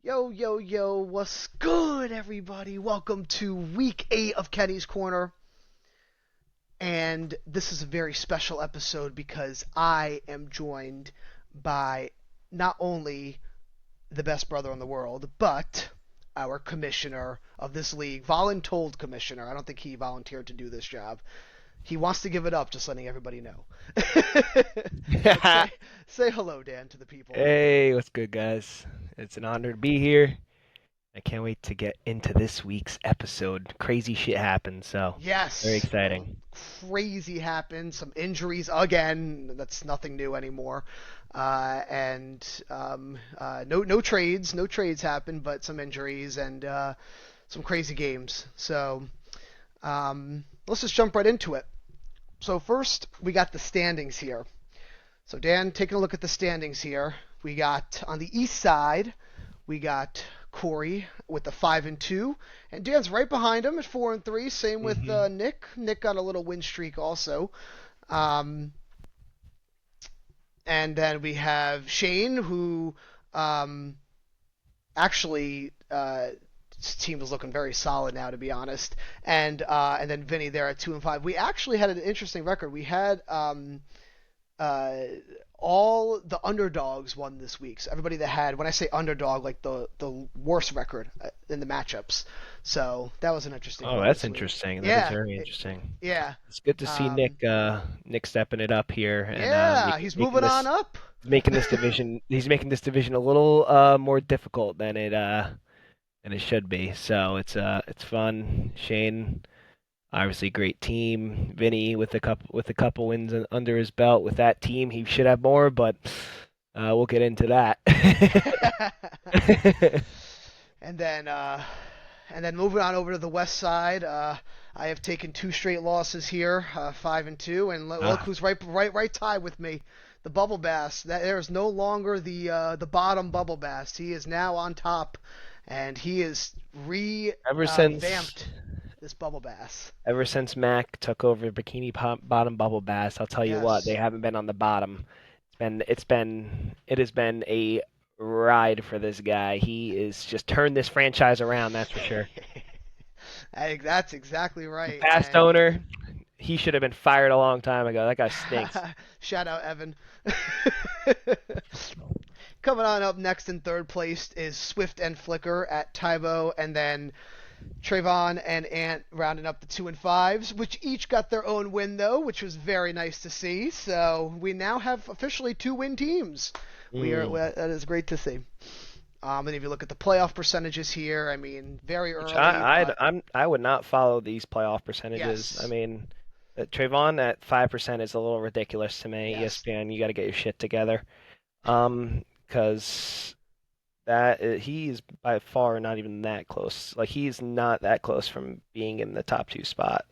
Yo, yo, yo, what's good, everybody? Welcome to week 8 of Kenny's Corner. And this is a very special episode because I am joined by not only the best brother in the world, but our commissioner of this league, voluntold commissioner. I don't think he volunteered to do this job. He wants to give it up, just letting everybody know. But say hello, Dan, to the people. Hey, what's good, guys? It's an honor to be here. I can't wait to get into this week's episode. Crazy shit happened, so very Yes, exciting. crazy happened. Some injuries again. That's nothing new anymore. And no trades. No trades happened, but some injuries and some crazy games. So let's just jump right into it. So first, we got the standings here. So Dan, taking a look at the standings here, we got on the east side, we got Corey with the 5-2, and Dan's right behind him at 4-3. Same with hmm Nick. Nick got a little win streak also. Um, and then we have Shane, who um, actually his team is looking very solid now, to be honest. And then Vinny there at 2-5. We actually had an interesting record. We had uh, all the underdogs won this week. So everybody that had, when I say underdog, like the worst record in the matchups. So that was an interesting Oh, one that's this week. interesting. That is Yeah, very interesting. yeah, It's good to see um, Nick stepping it up here and yeah. He's moving on up. making this division. He's making this division a little more difficult than it should be. So it's fun. Shane, obviously, great team. Vinny with a couple wins under his belt with that team, he should have more, but we'll get into that. and then and then moving on over to the west side, I have taken two straight losses here, 5-2, and look Ah, who's right tied with me. The Bubble Bass. That there is no longer the bottom Bubble Bass. He is now on top, and he is ever since revamped this Bubble Bass. ever since Mac took over Bottom Bubble Bass, I'll tell you what, they Yes. haven't been on the bottom. It has been a ride for this guy. He is just turned this franchise around, that's for sure. That's exactly The right. past And owner, he should have been fired a long time ago. That guy stinks. shout out Evan. Coming on up next in third place is Swift and Flicker at Tybo, and then Trayvon and Ant rounding up the 2-5s, which each got their own win though, which was very nice to see. So we now have officially two-win teams. Mm. That is great to see. And if you look at the playoff percentages here, I mean, very Which early, but I would not follow these playoff percentages. I yes, mean, Trayvon at 5% is a little ridiculous to me. yes, ESPN, you got to get your shit together. Because he is by far not even that close. Like he's not that close from being in the top two spot.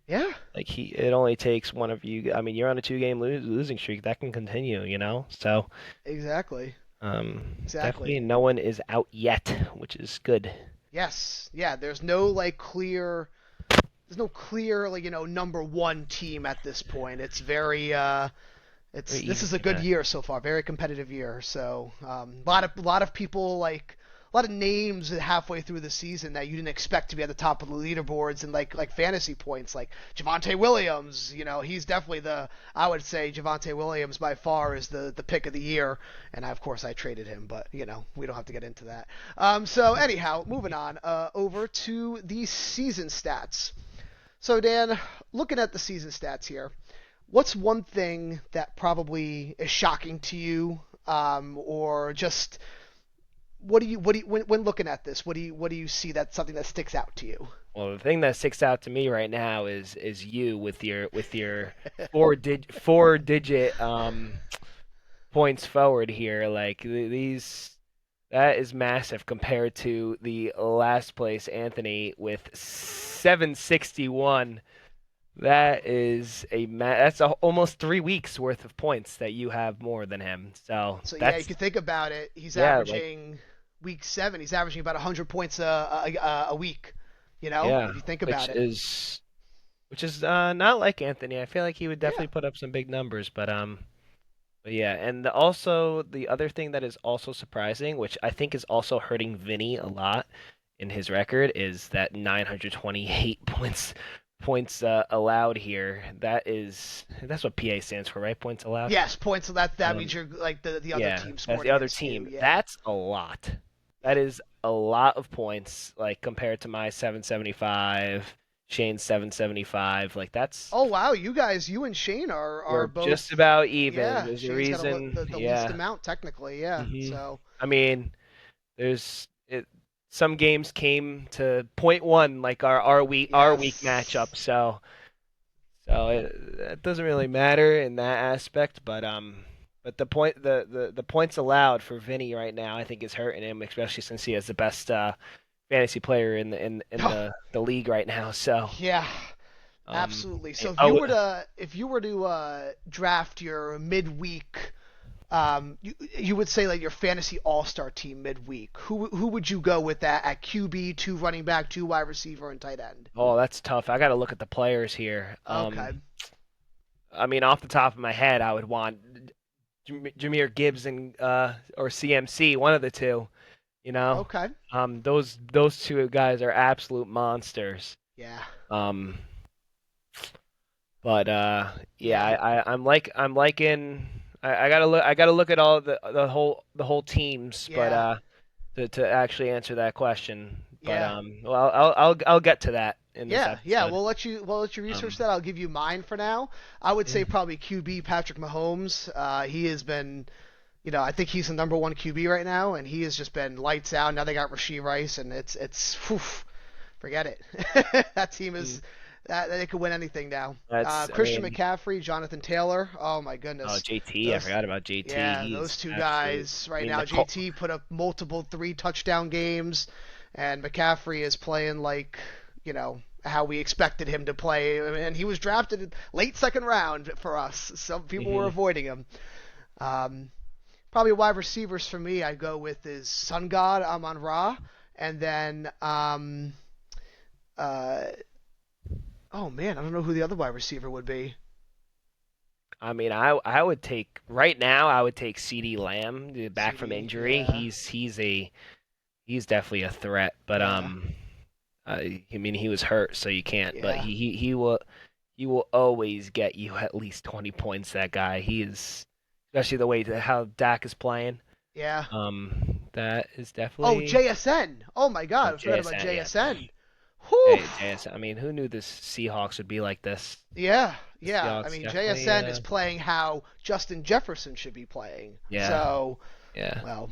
yeah, It only takes one of you. I mean, you're on a two-game losing streak that can continue, you know. So exactly, definitely exactly. no one is out yet, which is good. Yes, yeah. There's no clear like number one team at this point. It's very Very this even. is a good Yeah. year so far, very competitive year. So a lot of people like a lot of names halfway through the season that you didn't expect to be at the top of the leaderboards and like fantasy points, like Javante Williams. He's definitely I would say Javante Williams by far is the pick of the year, and of course I traded him, but we don't have to get into that. So anyhow, moving on over to the season stats. So Dan, looking at the season stats here, what's one thing that probably is shocking to you, or just what do you when looking at this, what do you see that's something that sticks out to you? Well, the thing that sticks out to me right now is you with your four digit points forward here. Like these, that is massive compared to the last place Anthony with 761. That's almost 3 weeks worth of points that you have more than him. So So yeah, you that's can think about it. He's yeah, like averaging week 7. He's averaging about 100 points a week. yeah, If you think which about it. is not like Anthony. I feel like he would Yeah. definitely put up some big numbers, but But yeah, and also the other thing that is also surprising, which I think is also hurting Vinny a lot in his record, is that 928 points allowed here. That's what PA stands for, right? Points allowed. Yes, points. So that means Um, you're like the other yeah, team that's scored the other against you. team. Yeah. That's a lot. That Yep. is a lot of points, like compared to my 775, Shane's 775. Like that's Oh wow, you and Shane are we're just both. about even. Yeah, There's a Shane's got reason. the least Yeah. amount technically. Yeah. hmm So I mean, there's it. Some games came to point one, like our week yes. matchup. It doesn't really matter in that aspect, but the points allowed for Vinny right now, I think is hurting him, especially since he has the best fantasy player in Oh, the league right now. So yeah. um, Absolutely. So oh, if you were to draft your midweek, you would say like your fantasy all star team midweek. Who would you go with that at QB, two running back, two wide receiver, and tight end? that's tough. I got to look at the players here. Okay. I mean, off the top of my head, I would want Jameer Gibbs and or CMC, one of the two. You know, Okay. those two guys are absolute monsters. Yeah. Um, but yeah, Yeah. I'm liking. I gotta look at all the whole teams, but Yeah. to actually answer that question. But Yeah. well, I'll get to that in this Yeah, yeah, episode. we'll let you research Um, that. I'll give you mine for now. I would yeah. say probably QB Patrick Mahomes. He has been, I think he's the number one QB right now, and he has just been lights out. Now they got Rasheed Rice, and it's whew, forget it. That team Mm, is that they could win anything now. I Christian mean, McCaffrey, Jonathan Taylor. Oh my oh goodness, JT, I those forgot about JT. yeah, He's those two absolute. guys I right mean, now. JT put up multiple three touchdown games, and McCaffrey is playing like how we expected him to play, and he was drafted late second round for us. Some people were mhm. avoiding him. Um, Probably wide receivers for me, I go with is Sun God Amon Ra, and then uh, oh man, I don't know who the other wide receiver would be. I mean, I would take right now. I would take CD Lamb back from CD, injury. yeah, He's definitely a threat. But yeah, I mean, he was hurt, so you can't. But yeah, he will always get you at least 20 points. That guy. He is, especially the way that how Dak is playing. yeah. That is Oh, definitely JSN. Oh my God, I forgot about JSN. Yeah, JSN. Whew. JSN. I mean, who knew this Seahawks would be like this? Yeah, The yeah. I Seahawks mean, definitely. JSN is playing how Justin Jefferson should be playing. Yeah, So, yeah. well,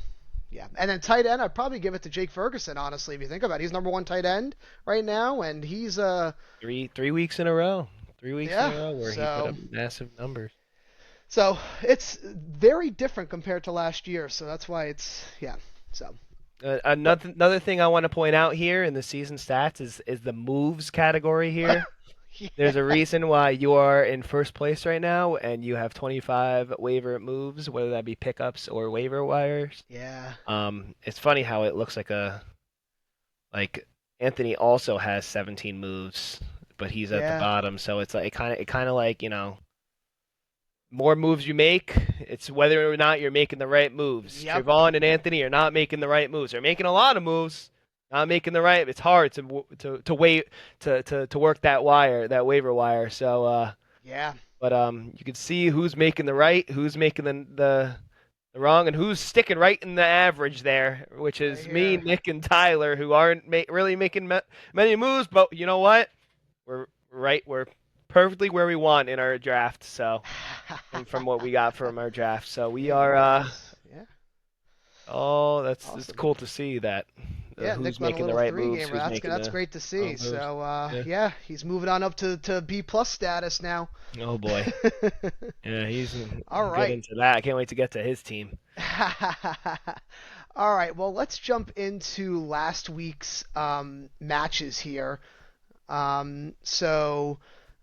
yeah. And then tight end, I'd probably give it to Jake Ferguson. Honestly, if you think about it, he's number one tight end right now, and he's Three weeks in a row. 3 weeks in a yeah. row where he put So up massive numbers. so it's very different compared to last year. So that's why it's yeah. So but Another thing I want to point out here in the season stats is the moves category here. yeah, There's a reason why you are in first place right now, and you have 25 waiver moves, whether that be pickups or waiver wires. yeah, It's funny how it looks like Anthony also has 17 moves, but he's at the yeah. bottom. So it's like it kind of like more moves you make, it's whether or not you're making the right moves. Yep. Trayvon and Anthony are not making the right moves. They're making a lot of moves, not making the right. It's hard to wait to work that waiver wire. So, Yeah. but you can see who's making the right, who's making the wrong, and who's sticking right in the average there, which Right is me, here. Nick, and Tyler, who aren't really making many moves. But you know what? We're right. We're perfectly where we want in our draft. So from what we got from our draft. So we Yeah, you are guys. Yeah. oh that's it's Awesome. cool to see that Yeah, who's Nick went a making the little right three moves, gamer. who's making That's the great to see. wrong moves. So Yeah. yeah, he's moving on up to B plus status now. Oh boy. Yeah, he's All get right. into that. I can't wait to get to his team. All right. Well, let's jump into last week's matches here.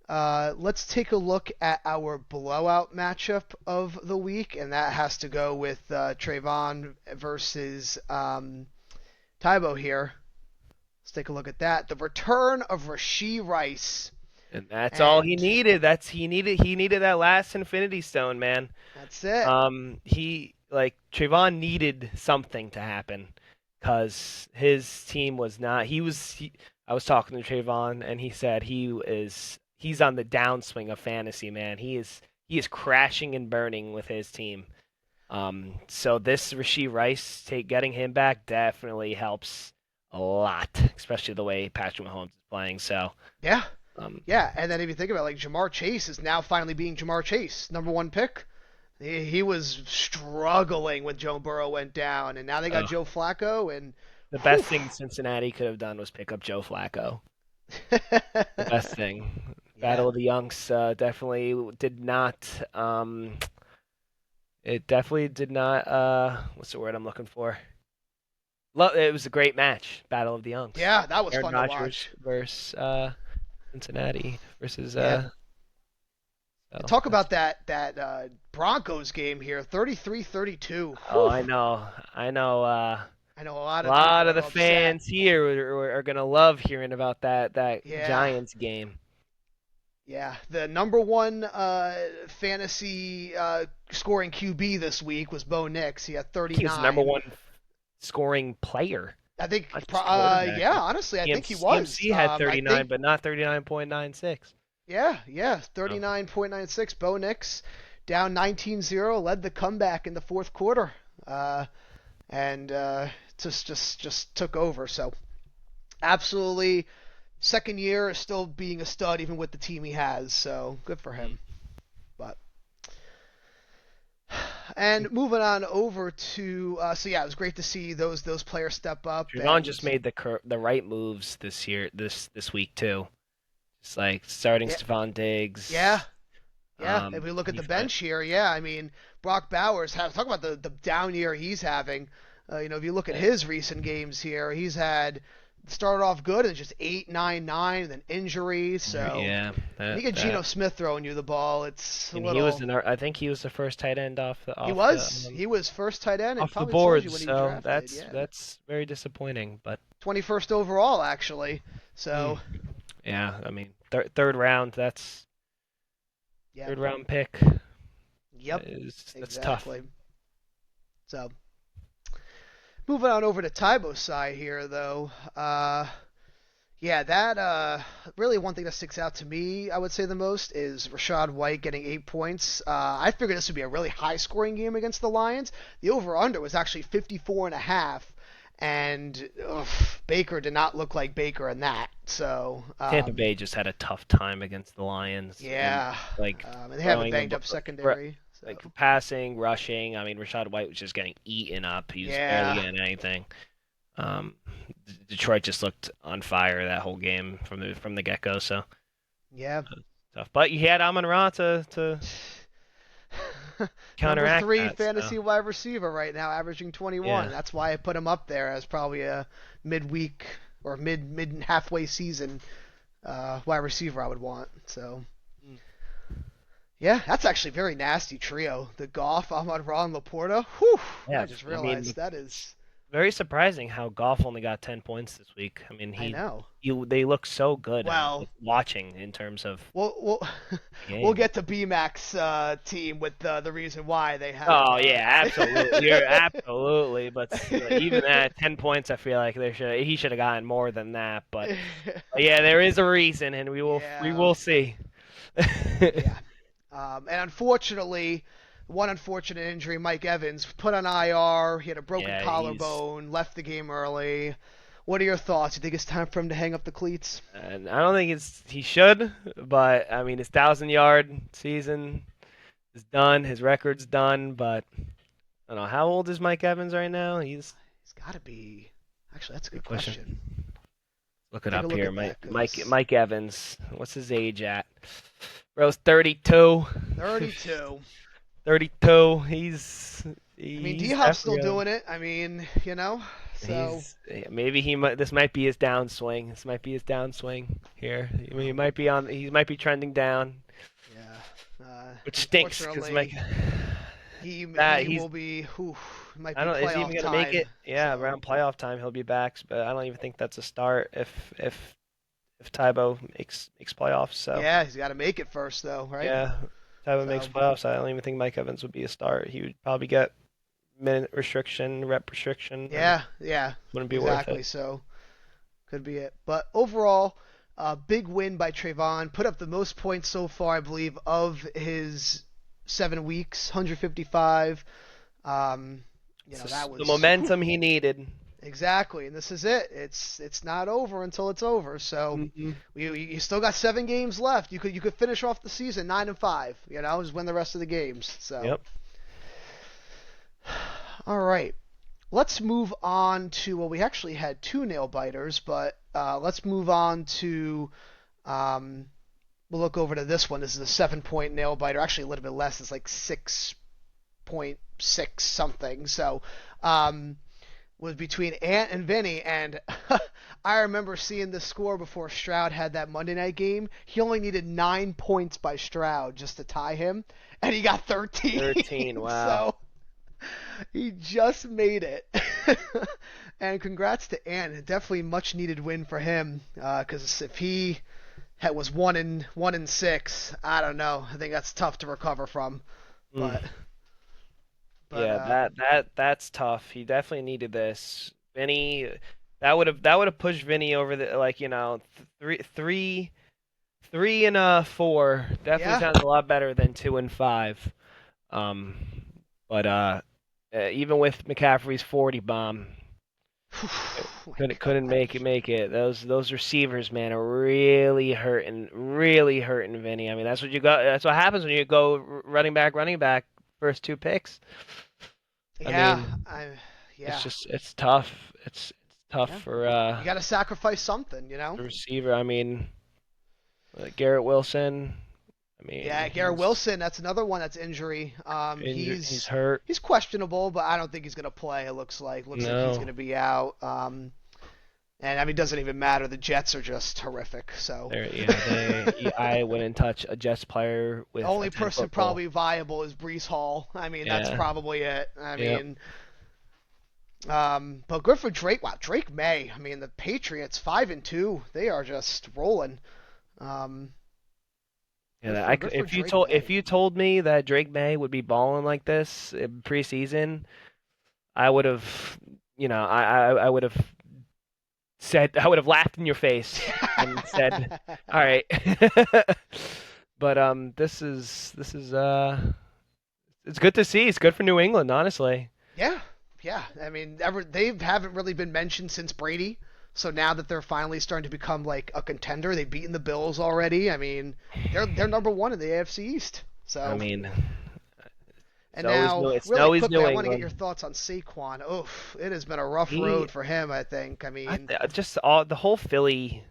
Let's take a look at our blowout matchup of the week, and that has to go with Trayvon versus Tybo here. Let's take a look at that. The return of Rasheed Rice. And that's all he And needed. He needed that last Infinity Stone, man. that's it. He like Trayvon needed something to happen because his team was not. I was talking to Trayvon and he said he's on the downswing of fantasy, man. He is crashing and burning with his team. So this Rashee Rice getting him back definitely helps a lot, especially the way Patrick Mahomes is playing. So, Yeah. um, Yeah, and then if you think about it, like Jamar Chase is now finally being Jamar Chase, number one pick. He was struggling when Joe Burrow went down, and now they got uh, Joe Flacco, and the whew. best thing Cincinnati could have done was pick up Joe Flacco. The best thing. Yeah, Battle of the Youngs definitely did not. It definitely did not. What's the word I'm looking for? It was a great match. Battle of the Youngs. yeah, that was Aaron fun to Rodgers watch. versus Cincinnati versus. Yeah, So talk that's. about that Broncos game here, 33-32. Oh, Whew. I know. I know a lot A of people lot of are the upset. fans here are gonna love hearing about that Yeah, Giants game. yeah. The number one fantasy scoring QB this week was Bo Nix. He had He was the number 39. one scoring player, I think, not just quarterback. yeah, honestly, I think he was. CMC had I 39, think, but not 39.96. yeah, Oh. 39.96. Bo Nix down 19-0, led the comeback in the fourth quarter, and just took over. So absolutely, second year is still being a stud even with the team he has. So good for Mm. him. But and moving on over to so yeah, it was great to see those players step up Trevon and just made the right moves this year, this week too. It's like starting yeah, Stephon yeah, Diggs. yeah. If we look at He the fin- bench here, yeah, I mean Brock Bowers has talk about the down year he's having. If you look at uh, his recent games here, he's had started off good and just 8-9-9, then injuries. So yeah, when you that get Geno that. Smith throwing you the ball, it's a And he was little. in our, I think he was the first tight end He was first tight end. It off the probably tells you board. when he So drafted. that's Yeah, that's very disappointing. But 21st overall actually. mm, So yeah, I mean third round. That's yeah, third round pick. yep, That's tough. exactly. So moving on over to Tybo's side here, though. Yeah, that really one thing that sticks out to me, I would say the most, is Rashad White getting 8 points. I figured this would be a really high scoring game against the Lions. The over under was actually 54 and a half, and Baker did not look like Baker in that. So Tampa Bay just had a tough time against the Lions and yeah, like and they have a throwing banged up secondary. like So passing, rushing. I mean, Rashad White was just getting eaten up. He was barely yeah, getting anything. Um, Detroit just looked on fire that whole game from the get go. So yeah. tough, but you had Amon Ra to Number counteract three that. So fantasy wide receiver right now, averaging 21. yeah. And that's why I put him up there as probably a midweek or mid halfway season wide receiver I would want. So Mm. yeah, that's actually a very nasty trio. The Goff, Ahmad Ra, and Laporta. Whew! I Yeah, just I mean, realized that is. very surprising how Goff only got 10 points this week. I mean, I know. they look so good Well, watching in terms of we'll the we'll game. get to BMAC's team with the reason why they have. Oh yeah, absolutely. You're absolutely, but even at 10 points, I feel like he should have gotten more than that. But yeah, there is a reason, and we yeah. will see. Yeah. And unfortunately, one unfortunate injury, Mike Evans, put on IR. He had a broken Yeah, he's. collarbone, left the game early. What are your thoughts? You think it's time for him to hang up the cleats? And I don't think he should, but I mean his 1,000 yard season is done. His record's done, but I don't know how old is Mike Evans right now. He's He's got to be. Actually, that's a good good question. question. Look it Take a up look here. at that, cause Mike Evans. What's his age at? Bro's 32. 32. 32. I mean, He's D Hop's still definitely doing it. I mean, so maybe this might be his downswing. This might be his downswing here. I mean, he might be trending down, yeah. which stinks because Mike Unfortunately, that he he's will be. Whew, might I be don't know, is he playoff even gonna make time. it? Yeah, So around playoff time he'll be back, but I don't even think that's a start if if Tybo makes playoffs. So Yeah, he's got to make it first though, right? yeah, if Tybo makes So playoffs. I don't even think Mike Evans would be a start. He would probably get minute restriction, rep restriction, and yeah, yeah, wouldn't be worth exactly. it. So could be it. But overall, big win by Trayvon. Put up the most points so far, I believe, of his 7 weeks, 155. Um, It's that just the was whew, momentum he needed. exactly, and this is it. It's not over until it's over. So Hmm. you still got 7 games left. You could finish off the season 9-5. Just win the rest of the games. So Yep. all right. Let's move on to, well, we actually had two nail biters, but let's move on to, um, we'll look over to this one. This is a 7 point nail biter, actually a little bit less. It's like 6.6 something. So, was between Ant and Vinny, and I remember seeing the score before Stroud had that Monday night game. He only needed 9 points by Stroud just to tie him, and he got 13. 13. Wow. So he just made it. And congrats to Ant. Definitely much needed win for him. Because if he was 1-6, I don't know. I think that's tough to recover from. But Mm. but Yeah, that's tough. He definitely needed this. Vinny, that would have pushed Vinny over the like three and 4 definitely yeah. sounds a lot better than 2 and 5. Um, but even with McCaffrey's 40 bomb, Oh my couldn't make it gosh. make it. Those receivers, man, are really hurting Vinny. I mean, that's what you got. That's what happens when you go running back first 2 picks. I Yeah. mean, Yeah. it's tough. It's tough Yeah. for You got to sacrifice something. the receiver. I mean, Garrett Wilson. I mean, Yeah, Garrett he's Wilson, that's another one that's injury. injured. He's He's hurt. he's questionable, but I don't think he's gonna play. It looks like he's No, gonna be out. And I mean, it doesn't even matter. The Jets are just horrific. So I wouldn't touch a Jets player the with a only person 10-foot pole. probably viable is Brees Hall. I mean, that's Yeah. probably it. I Yep. mean, but good for Drake. Wow, Drake May. I mean, the Patriots 5-2. They are just rolling. Um, good Yeah, for good for Drake if May. you told me that Drake May would be balling like this in preseason, I would have, I would have said I would have laughed in your face and said, "All right." But this is it's good to see. It's good for New England, honestly. Yeah, yeah. I mean, they haven't really been mentioned since Brady. So now that they're finally starting to become like a contender, they've beaten the Bills already. I mean, they're number one in the AFC East. I So, mean, and now, It's really always quickly, New I want to get your England. thoughts on Saquon. Oof, it has been a rough He road for him. I think. I mean, just all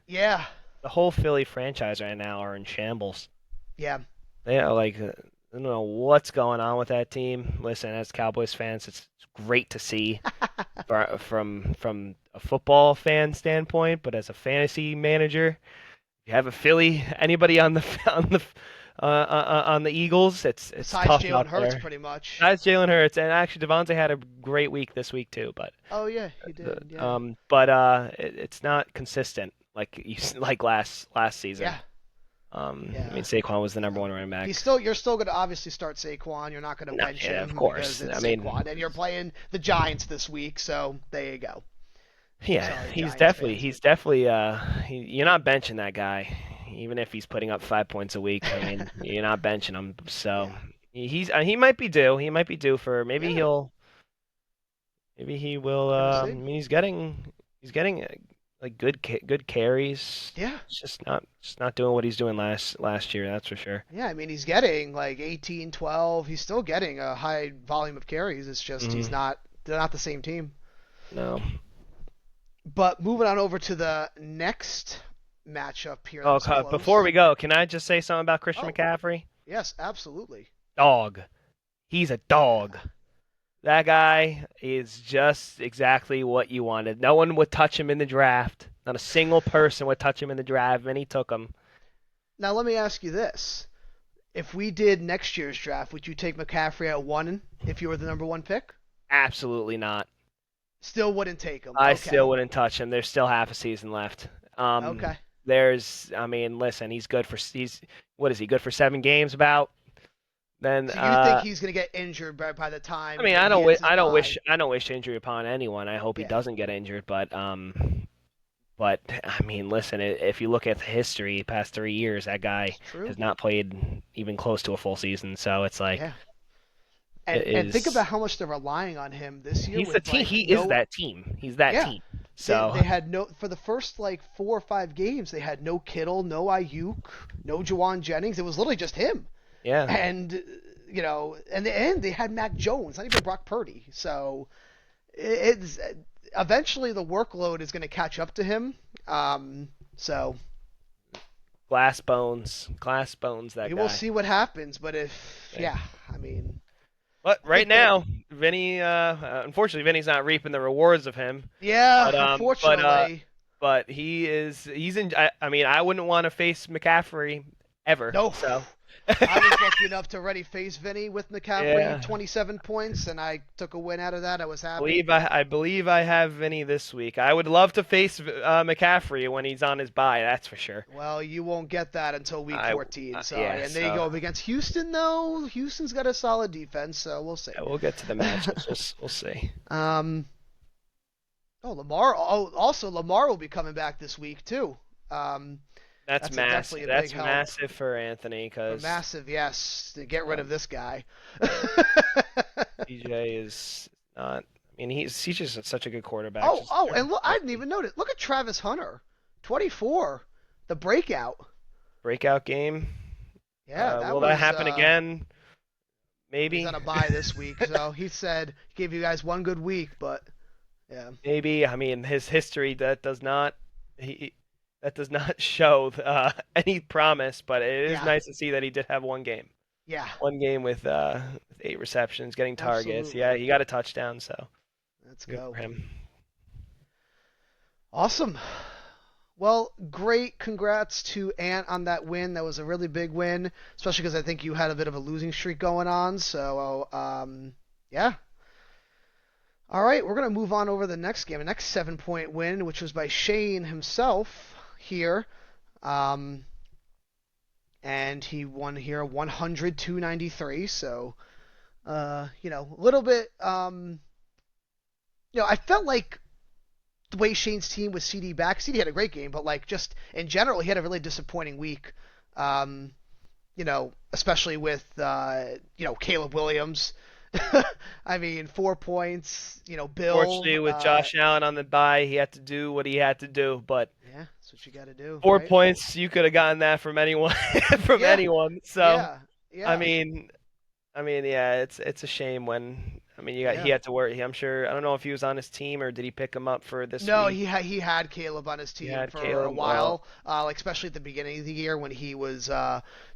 yeah, the whole Philly franchise right now are in shambles. yeah, They are like, I don't know what's going on with that team. Listen, as Cowboys fans, it's great to see from a football fan standpoint, but as a fantasy manager, you have a Philly, anybody on the on the Eagles, it's besides tough Jalen out Hurts, there. pretty much. That's Jalen Hurts, and actually Devontae had a great week this week too, but Oh yeah, he did. Yeah, it's not consistent like like last season. yeah, I yeah. mean, Saquon was the number So one running back. you're still going to obviously start Saquon. You're not going to No, bench yeah, of him because course. it's I Saquon, mean, and you're playing the Giants this week. So there you go. yeah, Sorry, Giants fans. he's definitely you're not benching that guy, even if he's putting up 5 points a week. I mean, you're not benching him. So Yeah, he might be due. He might be due for yeah. maybe he will. We're gonna I see. mean, he's getting like good carries. Yeah, It's just not doing what he's doing last year. That's for sure. yeah. I mean, he's getting like 18, 12. He's still getting a high volume of carries. It's just he's Hmm. not. They're not the same team. No. But moving on over to the next matchup here that Oh, was before close. we go, can I just say something about Christian Oh, McCaffrey? yes, absolutely. Dog. He's a Yeah. dog. That guy is just exactly what you wanted. No one would touch him in the draft. Not a single person would touch him in the draft, and he took him. Now let me ask you this: if we did next year's draft, would you take McCaffrey at one if you were the number one pick? Absolutely not. Still wouldn't take him. I still Okay. wouldn't touch him. There's still half a season left. Okay. I mean, listen, he's what is he good for 7 games about? Then, So you think he's going to get injured by the I time mean, he hits his bye? I don't wish injury upon anyone. I hope he Yeah, doesn't get injured, but I mean, listen, if you look at the history, past 3 years, that guy it's true. has not played even close to a full season. So it's like Yeah. it And think is. about how much they're relying on him this year He's the with team. like He is no. that team. He's that Yeah, team. they So had no for the first like 4 or 5 games. They had no Kittle, no Ayuk, no Jawan Jennings. It was literally just him. yeah, And in the end they had Mac Jones, not even Brock Purdy. So it's eventually the workload is going to catch up to him. So glass bones. we That will guy. see what happens. But if Okay. yeah, I mean, But I right think that now, Vinny, unfortunately, Vinny's not reaping the rewards of him. yeah, But unfortunately. he's in. I mean, I wouldn't want to face McCaffrey ever. No, So I was lucky enough to already face Vinny with McCaffrey, yeah, 27 points, and I took a win out of that. I was happy. I believe I have Vinny this week. I would love to face McCaffrey when he's on his bye. That's for sure. Well, you won't get that until week 14. Sorry. Yeah. And they So go up against Houston, though. Houston's got a solid defense, so we'll see. yeah, we'll get to the matchups. We'll see. um. Oh, Lamar. Oh, also Lamar will be coming back this week too. Um. That's That's definitely massive. a big That's help. massive for Anthony A because massive yes to get rid of um, this guy. DJ is not. I mean, he's just such a good quarterback. Oh, Just oh, very and look, I didn't healthy. even notice. Look at Travis Hunter, 24, the breakout. Breakout game. Yeah, that Will that was. happen again? He's Maybe. on a bye this week, so he said he gave you guys one good week, but yeah, Maybe. I mean, his history he that does not show any promise, but it is yeah, nice to see that he did have one game. yeah, One game with 8 receptions, getting targets. Yeah, absolutely. he got a touchdown, so Let's good for go. him. Awesome. Well, great. Congrats to Ant on that win. That was a really big win, especially because I think you had a bit of a losing streak going on. So, yeah. All right, we're gonna move on over the next game, the next 7 point win, which was by Shane himself here. Um, and he won here 100-93. So, a little bit. I felt like the way Shane's team with CD back, CD had a great game, but like just in general, he had a really disappointing week. Um, especially with Caleb Williams. I mean, 4 points. Fortunately, Bill. with Josh Allen on the bye, he had to do what he had to do. But Yeah, that's what you got to do, four right? points, you could have gotten that from anyone, from Yeah, anyone. So, yeah, I yeah, mean, yeah, it's a shame when he yeah. had to work. I'm sure I don't know if he was on his team or did he pick him up for this No, week. he had Caleb on his He team had for a Caleb. Well, while, like especially at the beginning of the year when he was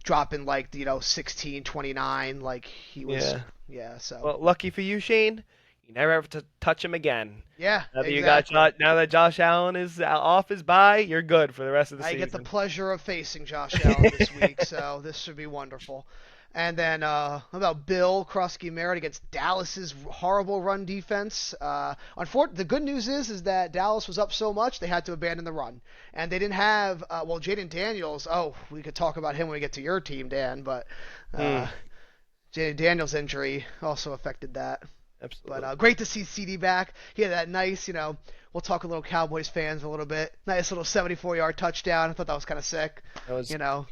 dropping like 16, 29, like he was. yeah. Yeah, so Well, lucky for you, Shane, you never have to touch him again. yeah, exactly. Now that Josh Allen is off his bye, you're good for the rest of the I get the season. pleasure of facing Josh Allen this week, so this should be wonderful. And then how about Bill Krosky Merritt against Dallas's horrible run defense? The good news is that Dallas was up so much they had to abandon the run, and they didn't have Jaden Daniels. Oh, we could talk about him when we get to your team, Dan, but Hmm, uh, Jaden Daniels' injury also affected that. But absolutely. great to see CD back. He had that nice, we'll talk a little Cowboys fans a little bit. Nice little 74-yard touchdown. I thought that was kind of sick. That was You know,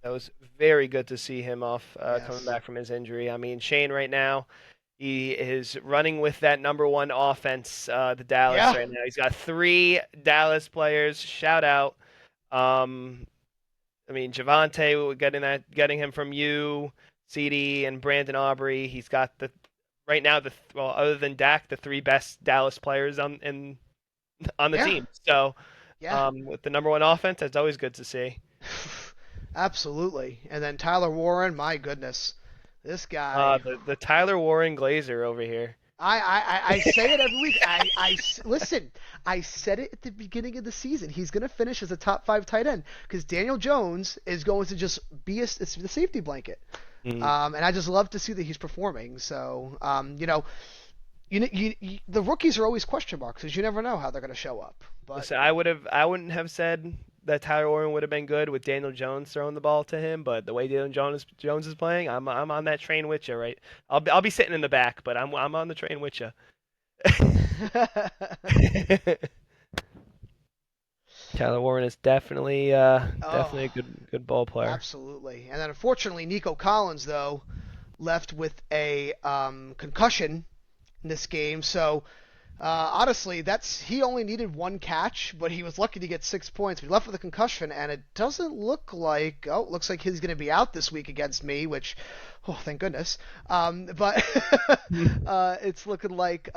that was very good to see him off coming yes. back from his injury. I mean, Shane right now, he is running with that number one offense, the Dallas Yeah, right now. He's got 3 Dallas players. Shout out. Um, I mean, Javante, getting him from you, CD, and Brandon Aubrey. He's got the right now other than Dak, the 3 best Dallas players on the yeah, team. So, yeah. with the number one offense, that's always good to see. Absolutely. And then Tyler Warren, my goodness. This guy, The Tyler Warren Glazer over here. I say it every week. Listen. I said it at the beginning of the season. He's going to finish as a top 5 tight end because Daniel Jones is going to just be it's the safety blanket. Mm. And I just love to see that he's performing. So, the rookies are always question marks because you never know how they're going to show up. But Listen, I wouldn't have said that Tyler Warren would have been good with Daniel Jones throwing the ball to him, but the way Daniel Jones is playing, I'm on that train with you, right? I'll be sitting in the back, but I'm on the train with you. Tyler Warren is definitely a Oh, good ball player. absolutely. And then unfortunately, Nico Collins though left with a concussion in this game. So honestly, that's he only needed one catch, but he was lucky to get 6 points. But he left with a concussion, and it doesn't look like it looks like he's going to be out this week against me, which thank goodness. But it's looking like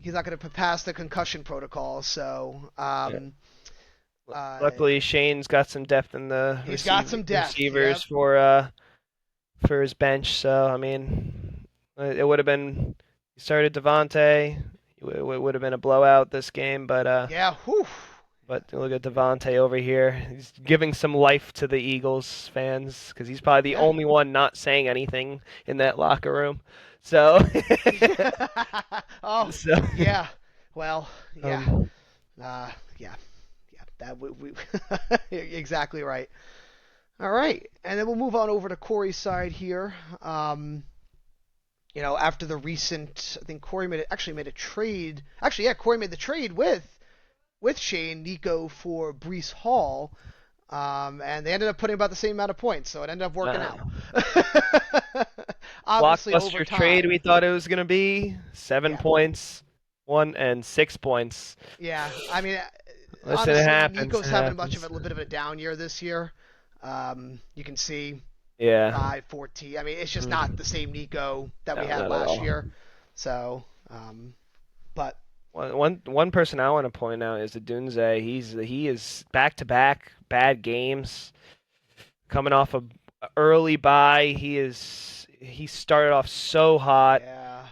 he's not going to pass the concussion protocol. So Yeah. uh, Luckily, Shane's got some depth in the he's got some depth. receivers Yep. for his bench. So I mean, it would have been he started Devontae. It would have been a blowout this game, Yeah. Whew. but look at Devontae over here. He's giving some life to the Eagles fans because he's probably the Yeah. only one not saying anything in that locker room. So, Oh, so yeah. Well, yeah. um, Yeah. Yeah. That we exactly right. All right, and then we'll move on over to Corey's side here. After the recent, I think Corey actually made a trade. Actually, yeah, Corey made the trade with Shane Nico for Brees Hall, and they ended up putting about the same amount of points, so it ended up working uh, out. Obviously, over blockbuster trade we time. thought it was gonna be 7 Yeah, points, 1 and 6 points. yeah. I mean, Listen, it honestly, happens. Nico's It having much of happens. a bit of a down year this year. You can see Yeah. 5-14. I mean, it's just not Mm, the same Nico that we no, had not at last all. year. So, but One person I want to point out is the Dunze. He is back to back bad games. Coming off a early bye, he started off so hot, yeah,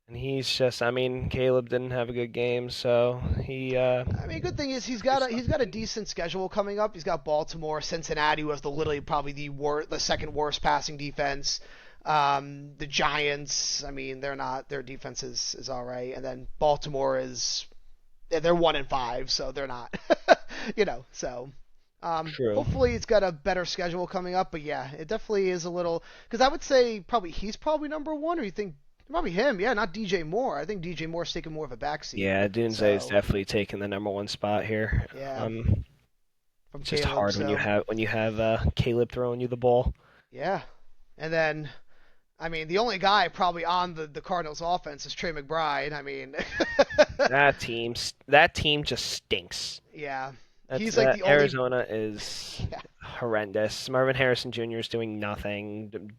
and he's just. I mean, Caleb didn't have a good game, so I mean, good thing is he's he's got a decent schedule coming up. He's got Baltimore, Cincinnati, who has literally probably the second worst passing defense. The Giants, I mean, their defense is all right, and then Baltimore is they're 1-5, so they're not, so. true. Hopefully it's got a better schedule coming up, but yeah, it definitely is a little because I would say probably he's probably number one, or you think probably him? Yeah, not DJ Moore. I think DJ Moore's taking more of a backseat. Yeah, Dunze is So definitely taking the number 1 spot here. yeah, from It's just Caleb. hard when you So have Caleb throwing you the ball. yeah, and then I mean the only guy probably on the Cardinals offense is Trey McBride. I mean, That team just stinks. yeah, That's he's like that the only Arizona is yeah horrendous. Marvin Harrison Jr. is doing nothing.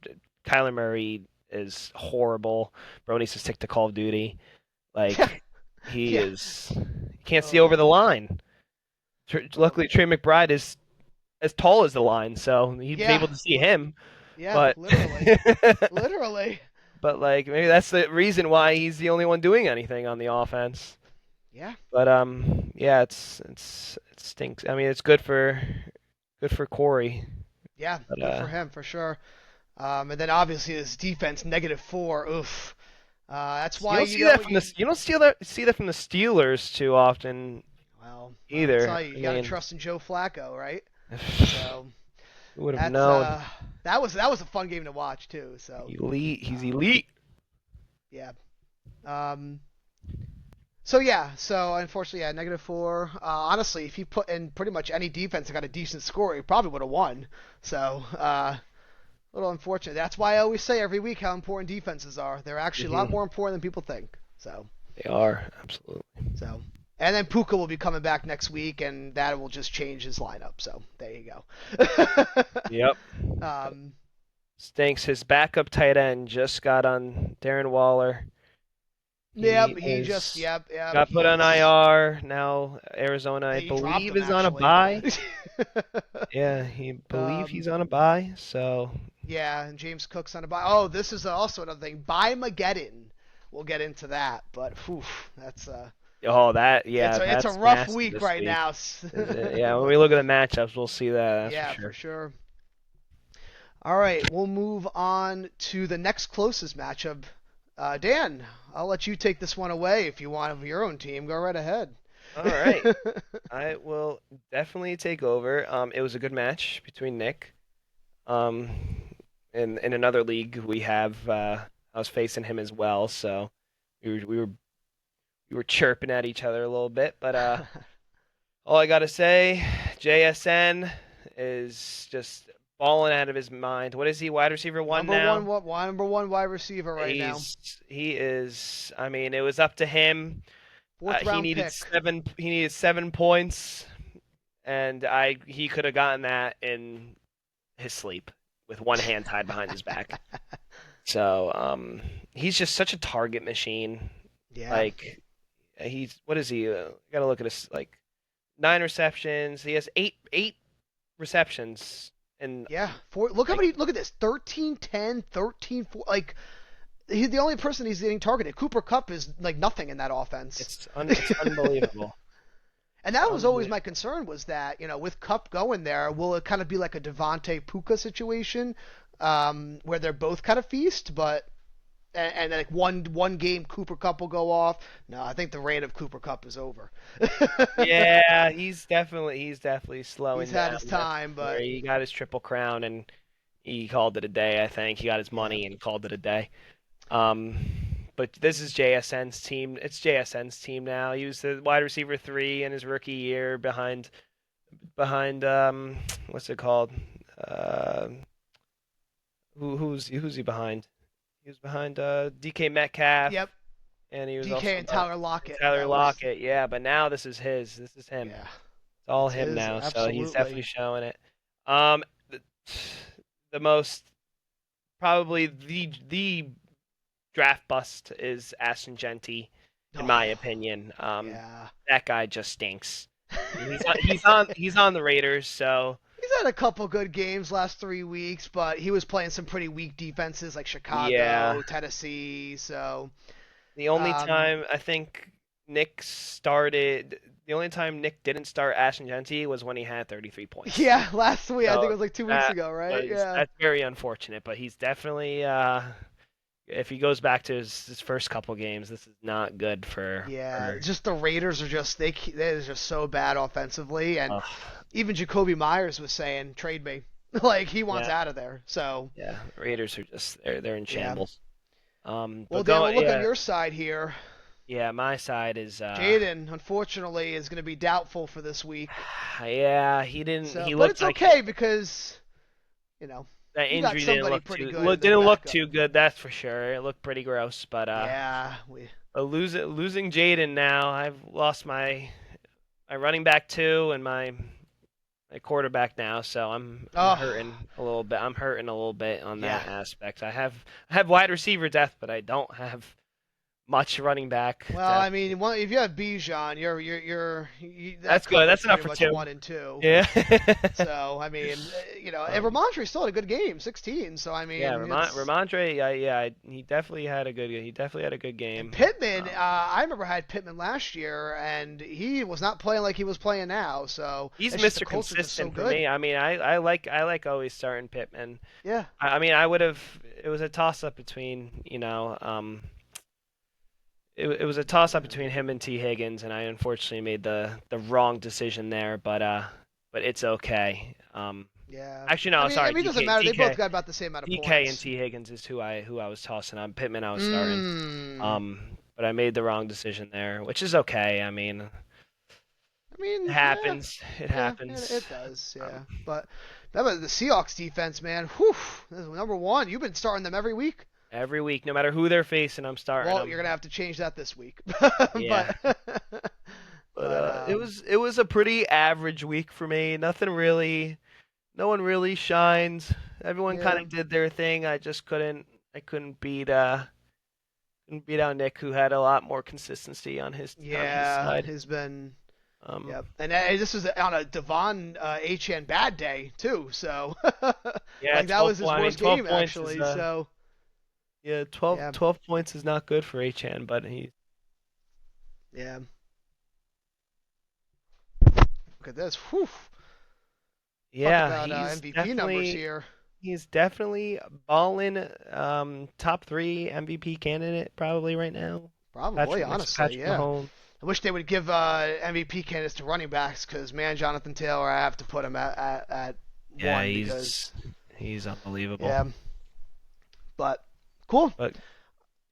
Kyler Murray is horrible. Bro needs to stick to Call of Duty. yeah Like he yeah is, you can't see oh over the line. oh Luckily, Trey McBride is as tall as the line, so he's yeah able to see him. yeah But literally literally but like maybe that's the reason why he's the only one doing anything on the offense. yeah But yeah, it stinks. I mean, it's good for Corey. yeah But good for him for sure. And then obviously this defense -4. Oof. That's you why don't see that from the you don't see that from the Steelers too often well, I either. tell you, I you gotta mean, trust in Joe Flacco, right? So who would have that's known? that was a fun game to watch too. So Elite. He's um, elite. yeah. Um, so unfortunately, yeah, -4. Honestly, if he put in pretty much any defense that got a decent score, he probably would have won. So a little unfortunate. That's why I always say every week how important defenses are. They're actually a lot Hmm. more important than people think. So. They are absolutely. So, and then Puka will be coming back next week, and that will just change his lineup. So there you go. Yep. um, Stinks. His backup tight end just got on Darren Waller. He yep, he just is yep, got put on he's IR. Now Arizona, I he dropped believe, him is on a actually. bye. Yeah, he believe um, he's on a bye. So, yeah, and James Cook's on a bye. Oh, this is also another thing. Bye Mageddon. We'll get into that, but whew, that's oh, it's a that's rough massive week this right week. now. Yeah, when we look at the matchups, we'll see that. That's for Yeah, for sure. sure. All right, we'll move on to the next closest matchup. Dan, I'll let you take this one away if you want of your own team. Go right ahead. All right, I will definitely take over. It was a good match between Nick. Um, in another league we have, I was facing him as well, so we were chirping at each other a little bit. But all I gotta say, JSN is just balling out of his mind. What is he? Wide receiver one Number one, now? what number one wide receiver right now? He is. I mean, it was up to him. Fourth He round needed pick. seven. He needed 7 points, and he could have gotten that in his sleep with one hand tied behind his back. So he's just such a target machine. Yeah. Like he's what is he? Gotta look at his like 9 receptions. He has eight receptions, and Yeah. Look how like many. Look at this. 13, 10, 13, 4. Like he's the only person he's getting targeted. Cooper Cup is like nothing in that offense. it's unbelievable. And that was always Unbelievable. my concern was that, with Cup going there, will it kind of be like a Devontae Puka situation, where they're both kind of feast, but and like one game Cooper Cup will go off. No, I think the reign of Cooper Cup is over. Yeah, he's definitely He's slowing had down. his That's time, where but he got his triple crown and he called it a day. I think he got his yeah, money and called it a day. Um, but this is JSN's team. It's JSN's team now. He was the wide receiver 3 in his rookie year behind what's it called? Uh, who's he behind? He was behind DK Metcalf, yep, and he was DK also and behind Tyler Lockett. Tyler That was Lockett. Yeah, but now this is his. This is him. yeah, It's all it's him his now, so he's absolutely. definitely showing it. Um, the, the most probably the draft bust is Ashton Genty, in my Oh opinion. yeah. That guy just stinks. I mean, he's on the Raiders, so He's had a couple good games last 3 weeks, but he was playing some pretty weak defenses like yeah. Chicago, Tennessee. So, The only um, time I think Nick started, the only time Nick didn't start Ashton Genty was when he had 33 points. yeah, last week I think So it was like 2 weeks that ago, right? Yeah, that's very unfortunate, but he's definitely if he goes back to his first couple games, this is not good yeah. for Just the Raiders are just they're just so bad offensively, and uh, even Jacoby Myers was saying trade me, like he wants yeah, out of there. So yeah. Raiders are just they're in yeah. shambles. Well, But Dan, go we'll look on yeah, your side here. yeah, my side is Jaden, unfortunately, is going to be doubtful for this week. yeah, he didn't So, he but looked it's like okay because you know that you got injury didn't somebody look pretty too good in the didn't look backup. too good, that's for sure. It looked pretty gross, but Yeah, we. losing Jaden now, I've lost my running back too and my quarterback now, so I'm Oh, hurting a little bit. I'm hurting a little bit on yeah. that aspect. I have wide receiver depth, but I don't have much running back Well, depth. I mean, if you have Bijan, that That's good. cupboard's That's enough pretty for much two. 1 and 2. Yeah. So I mean, and um, Ramondre still had a good game, 16. So I yeah, mean, it's Ramondre, he definitely had a good and game. Pittman. I remember I had Pittman last year, and he was not playing like he was playing now. So He's it's just the Mr. culture's just so Consistent for good. me. I mean, I like always starting Pittman. Yeah. I mean, I would have. It was a toss up between it was a toss up between him and T Higgins, and I unfortunately made the wrong decision there. But it's okay. Yeah. Actually, no, I sorry, mean, it doesn't matter. They both got about the same amount of DK and points. T Higgins is who I was tossing on. Pittman I was starting. Mm. But I made the wrong decision there, which is okay. I mean, I it mean, yeah, happens. It yeah, happens. it does, Um, yeah. But that was the Seahawks defense, man. Whew, this is number one. You've been starting them every week. every week, no matter who they're facing, I'm starting Well, you're them. gonna have to change that this week. Yeah. but But but it was a pretty average week for me. No one really shined. Everyone kind yeah, of did their thing. I couldn't beat out Nick, who had a lot more consistency on his yeah, side. has been. Um, Yep, and this was on a Devon Achan bad day too. So yeah, like that was his I mean, worst 12 game points is actually. So yeah, 12, yeah, 12 points is not good for Achan, but he yeah. Look at this. Whew. Talk yeah, about MVP numbers here. he's definitely balling. Top 3 MVP candidate probably right now. Probably, Mr. honestly, Patrick yeah. Mahomes. I wish they would give MVP candidates to running backs because man, Jonathan Taylor, I have to put him at Yeah, one because he's unbelievable. yeah, but cool. But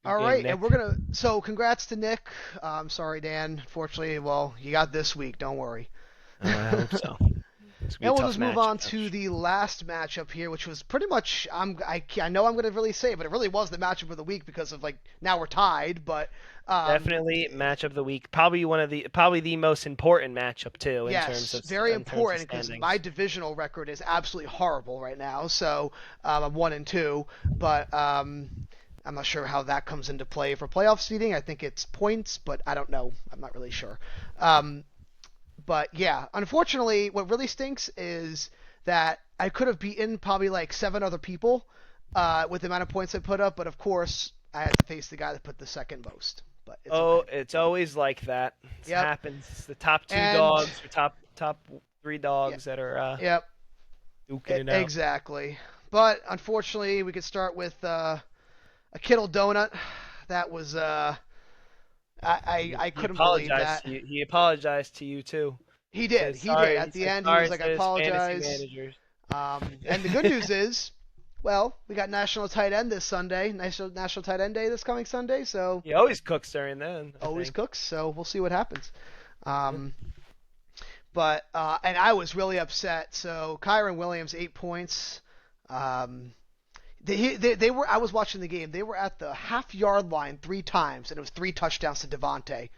good All game, right, and Nick. we're gonna. So, congrats to Nick. I'm sorry, Dan. Unfortunately, well, you got this week. Don't worry. I hope so. It's gonna be And a we'll tough just move on to match. the last matchup here, which was pretty much I know I'm going to really say, it, but it really was the matchup of the week because of like now we're tied, but um, Definitely matchup of the week. Probably the most important matchup too yes, very in terms of important because my standings. divisional record is absolutely horrible right now. So I'm 1-2, but I'm not sure how that comes into play for playoff seeding. I think it's points, but I don't know. I'm not really sure. Um, But yeah, unfortunately, what really stinks is that I could have beaten probably like 7 other people with the amount of points I put up. But of course, I had to face the guy that put the second most. But it's Oh, okay. it's always like that. It Yep. happens. It's the top two And dogs or top three yeah, dogs that are yep, duking it out. exactly. But unfortunately, we could start with a Kittle donut. That was I He couldn't believe apologized that. to you. He apologized to you too. He He did. said He did. sorry. He At the said end, he was sorry like, I to his fantasy apologize. managers. And the good news is, well, we got National Tight End this Sunday, National Tight End Day this coming Sunday, so He always cooks during then, I always think. cooks. So we'll see what happens. Yeah. Um, but and I was really upset. So Kyron Williams 8 points. Um, they were. I was watching the game. They were at the half-yard line 3 times, and it was 3 touchdowns to Devontae.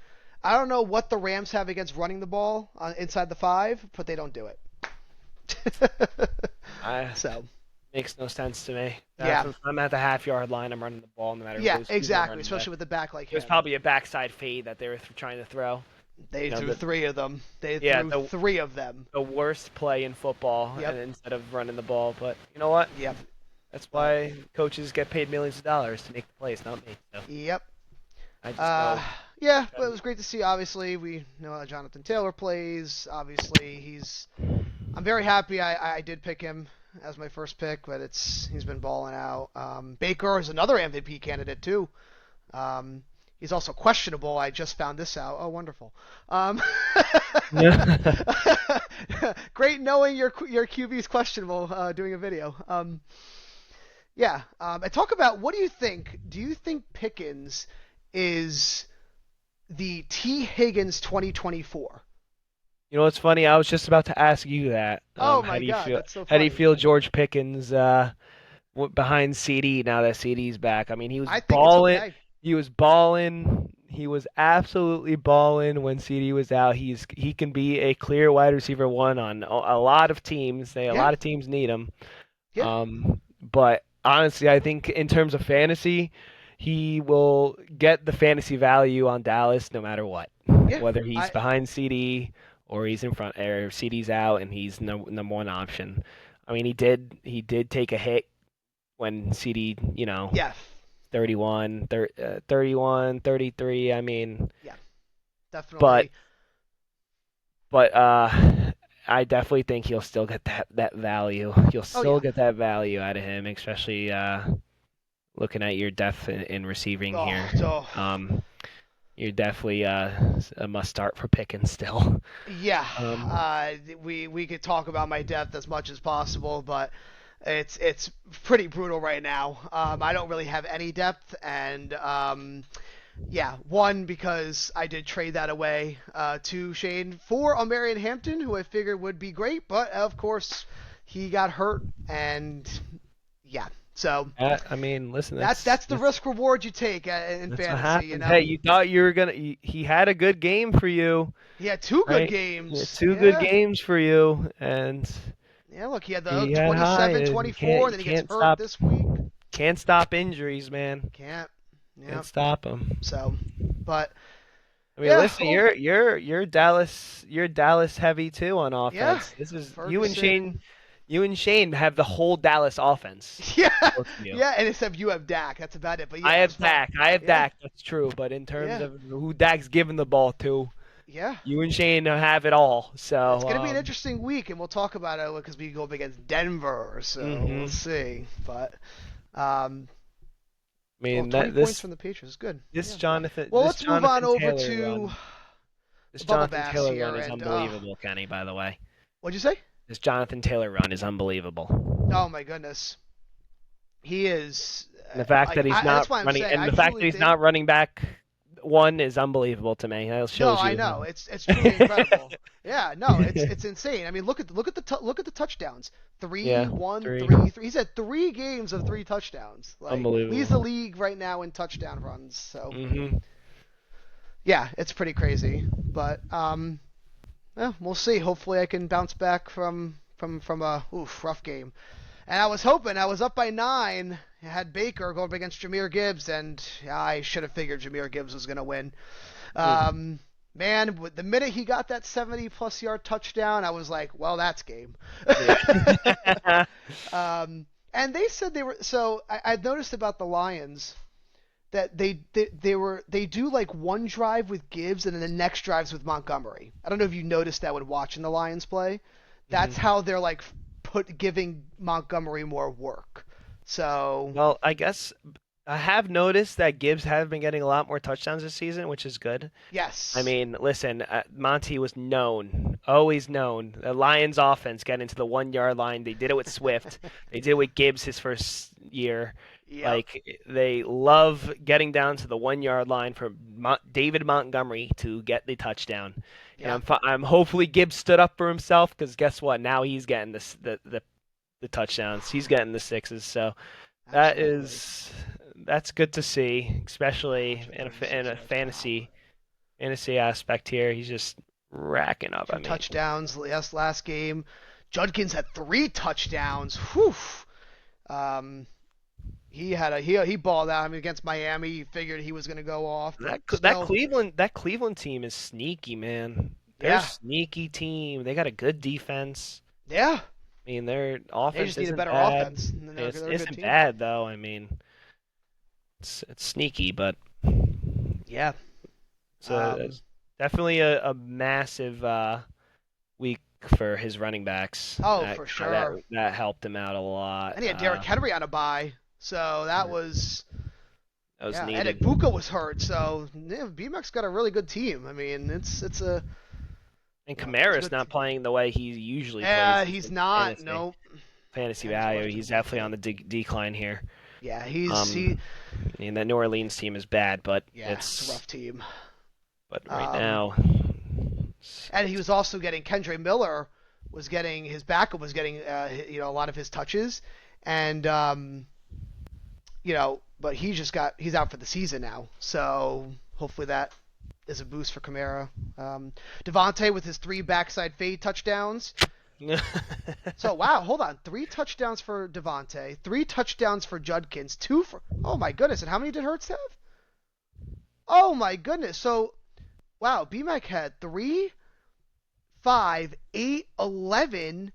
I don't know what the Rams have against running the ball inside the 5, but they don't do it. I So makes no sense to me. yeah, If I'm at the half-yard line, I'm running the ball no matter yeah, who they're exactly. running with. Especially with a back like It was him. probably a backside fade that they were trying to throw. They You know, threw the 3 of them. They yeah, threw 3 of them. the worst play in football, Yep. and instead of running the ball. But you know what? Yep. That's But why coaches get paid millions of dollars to make the plays, not me. So yep. I just Uh, go. yeah, but it was great to see. Obviously, we know how Jonathan Taylor plays. Obviously, he's. I'm very happy. I did pick him as my first pick, but he's been balling out. Baker is another MVP candidate too. He's also questionable. I just found this out. Oh, wonderful. Great knowing your QB is questionable. Doing a video. Yeah. And talk about what do you think? Do you think Pickens is the T Higgins 2024? You know what's funny? I was just about to ask you that. Oh How my do you God, feel? that's so How do you funny. feel George Pickens behind CD now that CD's back? I mean, he was I think it's balling. okay. He was balling. He was absolutely balling when CD was out. He can be a clear wide receiver one on a lot of teams. A Yeah, lot of teams need him. yeah, But honestly, I think in terms of fantasy, he will get the fantasy value on Dallas no matter what. yeah. Whether he's I behind CD or he's in front, or CD's out and he's number one option. I mean, he did take a hit when CD, yeah, 31, 33. I mean, yeah, but definitely. but I definitely think he'll still get that value. You'll Oh still yeah. get that value out of him, especially looking at your depth in receiving Oh, here. oh. Um, you're definitely a must start for Pickens still. Yeah. Um, We could talk about my depth as much as possible, but it's pretty brutal right now. I don't really have any depth, and yeah, one because I did trade that away to Shane for O'Marion Hampton, who I figured would be great, but of course he got hurt, and yeah, so I mean, listen, that's the risk reward you take in that's what fantasy, happens. Hey, you thought you were gonna. He had a good game for you, He had 2 good right? Yeah, games. two good Yeah. games for you, and Yeah, look, he had the he had high, 27, and 24, and you then he gets hurt this week. can't stop injuries, man. Can't. Yeah. Can't stop them. So, but I mean, yeah, listen, you're Dallas heavy too on yeah. offense. This is Ferguson. you and Shane have the whole Dallas offense. Yeah. Both of you. Yeah, and except you have Dak. That's about it. But I yeah, it was have fun. Dak. I have Yeah. Dak. That's true. But in terms Yeah. of who Dak's given the ball to, Yeah. you and Shane have it all. It's So, going to be an interesting week, and we'll talk about it because we go up against Denver. So we'll hmm see. But, um, I well, mean 20 that points from the Patriots is good. Yeah. Well, this let's move on Jonathan over Taylor to run. This bubble Jonathan baths Taylor here, run is and unbelievable, Kenny, by the way. what'd you say? This Jonathan Taylor run is unbelievable. Oh my goodness, he is And the fact like that he's that's not why I'm running saying and I the fact truly that he's think. not running back one is unbelievable to me. That No, shows I you. know it's truly incredible. Yeah, no, it's insane. I mean, look at the touchdowns. Three, Yeah, one, three. three, three. He's had 3 games of 3 touchdowns. Like leads the Unbelievable. league right now in touchdown runs. So Hmm. yeah, it's pretty crazy. But yeah, we'll see. Hopefully, I can bounce back from a rough game. And I was hoping I was up by 9. I had Baker go up against Jahmyr Gibbs, and I should have figured Jahmyr Gibbs was going to win. Um, Man, the minute he got that 70-plus yard touchdown, I was like, well, that's game. Yeah. And they said they were. So I've noticed about the Lions that they do like one drive with Gibbs and then the next drives with Montgomery. I don't know if you noticed that when watching the Lions play. That's Hmm. how they're like giving Montgomery more work. So Well, I guess I have noticed that Gibbs has been getting a lot more touchdowns this season, which is good. I yes, mean, listen, Monty was known, always known. The Lions offense got into the 1 yard line. They did it with Swift. They did it with Gibbs his first year. yep, Like they love getting down to the 1 yard line for David Montgomery to get the touchdown. And yep, I'm hopefully Gibbs stood up for himself because guess what? Now he's getting the touchdowns. He's getting the sixes. So that absolutely. is that's good to see, especially in in 136 a yards. Wow. fantasy aspect here. He's just racking up. I Two mean, touchdowns last game. Judkins had 3 touchdowns. Whew. Um, he balled out. I mean, against Miami, you figured he was going to go off, but still, that Cleveland team is sneaky, man. They're a yeah, sneaky team. They got a good defense. yeah. I mean, their They offense just need a isn't better bad. offense, and then It they're a good isn't team. bad though. I mean, it's sneaky, but Yeah. Um, it's definitely a massive week for his running backs. oh, for That sure. that helped him out a lot. And he had Derrick Henry on a bye, so that Yeah, was that was yeah. And needed. Buka was hurt, so yeah, BMX got a really good team. I mean, it's a And it's a Kamara's good. not playing the way he usually plays Yeah, in he's not. Nope. fantasy And he's value. left in He's week definitely on 8. the decline here. Yeah, he. Um, I mean, that New Orleans team is bad, Yeah, it's a rough team. but right Um, now, and he was also getting Kendre Miller was getting his backup was getting a lot of his touches, and but he's out for the season now. So hopefully that is a boost for Kamara. Devontae with his 3 backside fade touchdowns. So wow, hold on, 3 touchdowns for Devontae, 3 touchdowns for Judkins, 2 for. Oh my goodness, and how many did Hurts have? Oh my goodness. So wow, BMAC had 3, 5, 8, 11,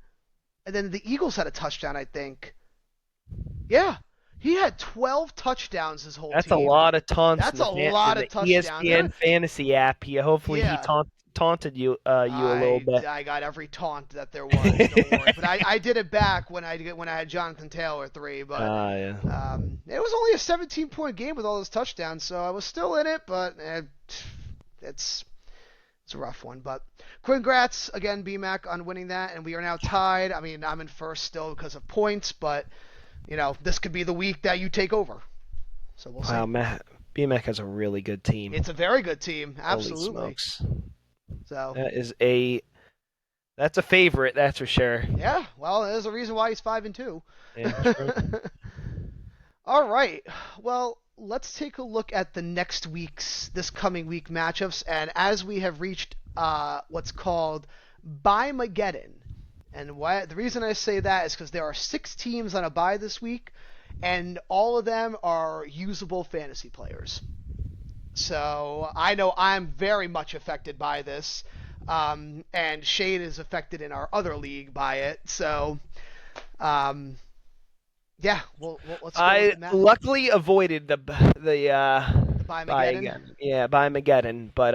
and then the Eagles had a touchdown, I think. Yeah, he had 12 touchdowns his whole that's a team. lot of taunts That's a in lot the of touchdowns. ESPN fantasy app. Hopefully he Yeah, taunted you a little I bit. I got every taunt that there was. Don't worry. But I did it back when I had Jonathan Taylor 3. But Yeah. it was only a 17-point game with all those touchdowns, so I was still in it. But it's it's a rough one. But congrats again, BMAC, on winning that, and we are now tied. I mean, I'm in first still because of points, but this could be the week that you take over. So we'll see. Wow, Matt BMX has a really good team. It's a very good team, Holy absolutely. smokes, So that's a favorite, that's for sure. yeah, well, there's a reason why he's 5-2. Yeah, true. All right. Well, let's take a look at this coming week matchups, and as we have reached what's called Bye-Mageddon, and the reason I say that is because there are 6 teams on a bye this week, and all of them are usable fantasy players. So I know I'm very much affected by this, and Shade is affected in our other league by it. So um, yeah, let's go with I the match. luckily avoided The by Bye-Mageddon. again. Yeah, by Mageddon, but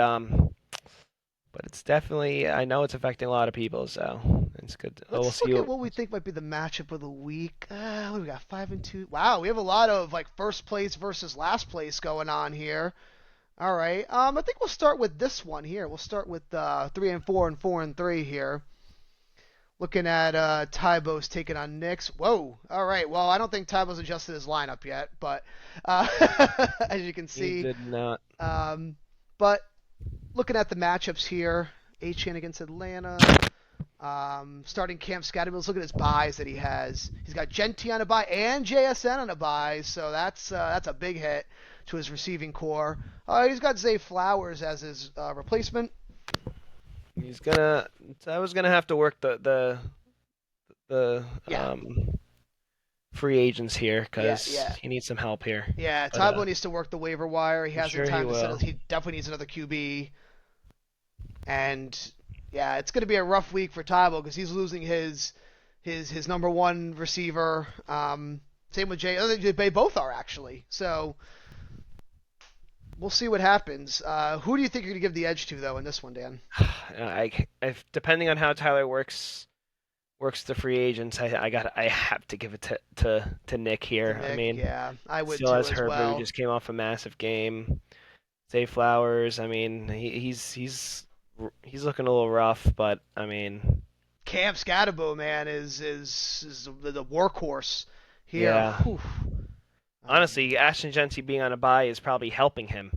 it's definitely I know it's affecting a lot of people, so it's good. We'll Let's see. look at what we think might be the matchup of the week. What do we got? 5-2. Wow, we have a lot of like first place versus last place going on here. All right. I think we'll start with this one here. We'll start with 3-4 and 4-3 here. Looking at Tybo's taking on Knicks. Whoa. All right. Well, I don't think Tybo's adjusted his lineup yet, but uh, as you can He see, did not. um, but looking at the matchups here, H-Chain against Atlanta. Starting Cam Scatterbills. Look at his buys that he has. He's got Genti on a buy and JSN on a buy, so that's a big hit to his receiving core. He's got Zay Flowers as his replacement. He's gonna. I was gonna have to work the Yeah, free agents here yeah, because yeah. he needs some help here. Yeah, But Tybo needs to work the waiver wire. He I'm hasn't sure he time to settle. will. He definitely needs another QB. And yeah, it's going to be a rough week for Tybo because he's losing his number one receiver. Same with Jay. They both are actually. So we'll see what happens. Who do you think you're going to give the edge to though in this one, Dan? Depending on how Tyler works the free agents, I have to give it to Nick To here. I Nick, mean, yeah, I would still too has as Herbert, who well. just came off a massive game. Zay Flowers, I mean, he's looking a little rough, but I mean, Cam Scatabo, man, is the workhorse here. yeah. Whew. Honestly, Ashton Genty being on a bye is probably helping him.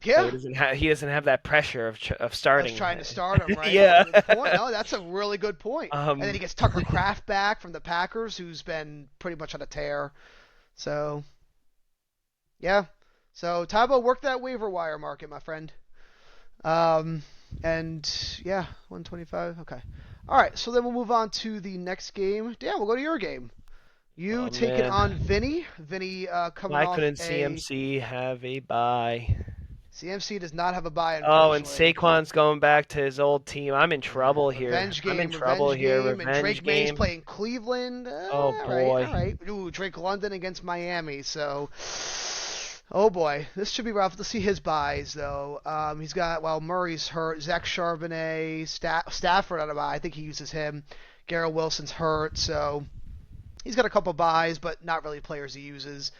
So Yeah, he doesn't have that pressure of us starting. trying to start him, right? That's a Yeah. good point. No, that's a really good point. And then he Um, gets Tucker Kraft back from the Packers, who's been pretty much on a tear. So, yeah. So, Tybo, work that waiver wire market, my friend. Um, and, yeah, 125. Okay. All right, so then we'll move on to the next game. Dan, we'll go to your game. You oh taking on man, Vinny. Vinny coming why off couldn't a. CMC have a bye? CMC does not have a bye, Oh, and unfortunately. Saquon's going back to his old team. I'm in trouble here. Revenge I'm in game, trouble revenge here. game, and Revenge Drake May's game. playing Cleveland. Oh All right, all boy. right. Ooh, Drake London against Miami. So, oh boy, this should be rough. Let's see his buys though. He's got Murray's hurt, Zach Charbonnet, Stafford on a bye. I think he uses him. Garrett Wilson's hurt, so he's got a couple buys, but not really players he uses.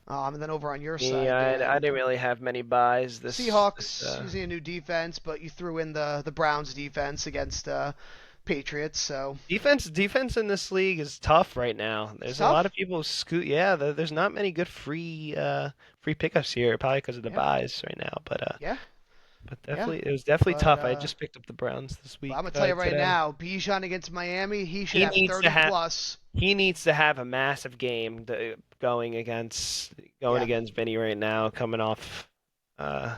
And then over on your side, Yeah, I Dan, didn't really have many buys this Seahawks using a new defense, but you threw in the Browns defense against Patriots, so defense in this league is tough right now. it's There's a lot tough. of people scoot. Yeah, there's not many good free pickups here, probably because of the Yeah, buys right now. yeah, But yeah. definitely it was definitely But tough. I just picked up the Browns this I'm week gonna tell you right today. now, Bijan against Miami, he should He have needs to 30 have plus. he needs to have a massive game going Yeah, against Vinny right now, uh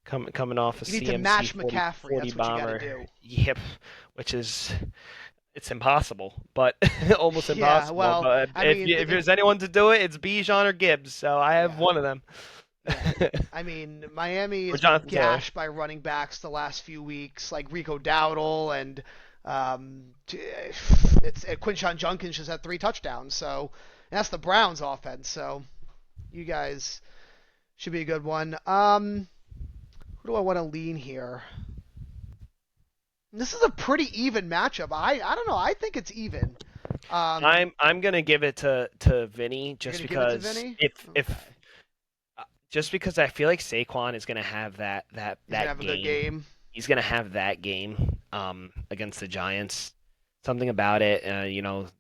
coming off a you need to CMC match 40 McCaffrey. 40 That's what you got to bomber. do. Yep, which is it's impossible, but almost Yeah, impossible. well, But I mean, if there's anyone to do it, it's Bijan or Gibbs. So I have yeah, one of them. yeah. I mean, Miami Or has been Jonathan Taylor. gashed by running backs the last few weeks, like Rico Dowdle and it's Quinshon Junkins just had 3 touchdowns. So and that's the Browns offense. So you guys should be a good one. Who do I want to lean here? This is a pretty even matchup. I don't know. I think it's even. I'm gonna give it to Vinny You're just gonna give it to because Vinny? if Okay. just because I feel like Saquon is gonna have He's gonna that have a good game. game. He's gonna have that game against the Giants. Something about it,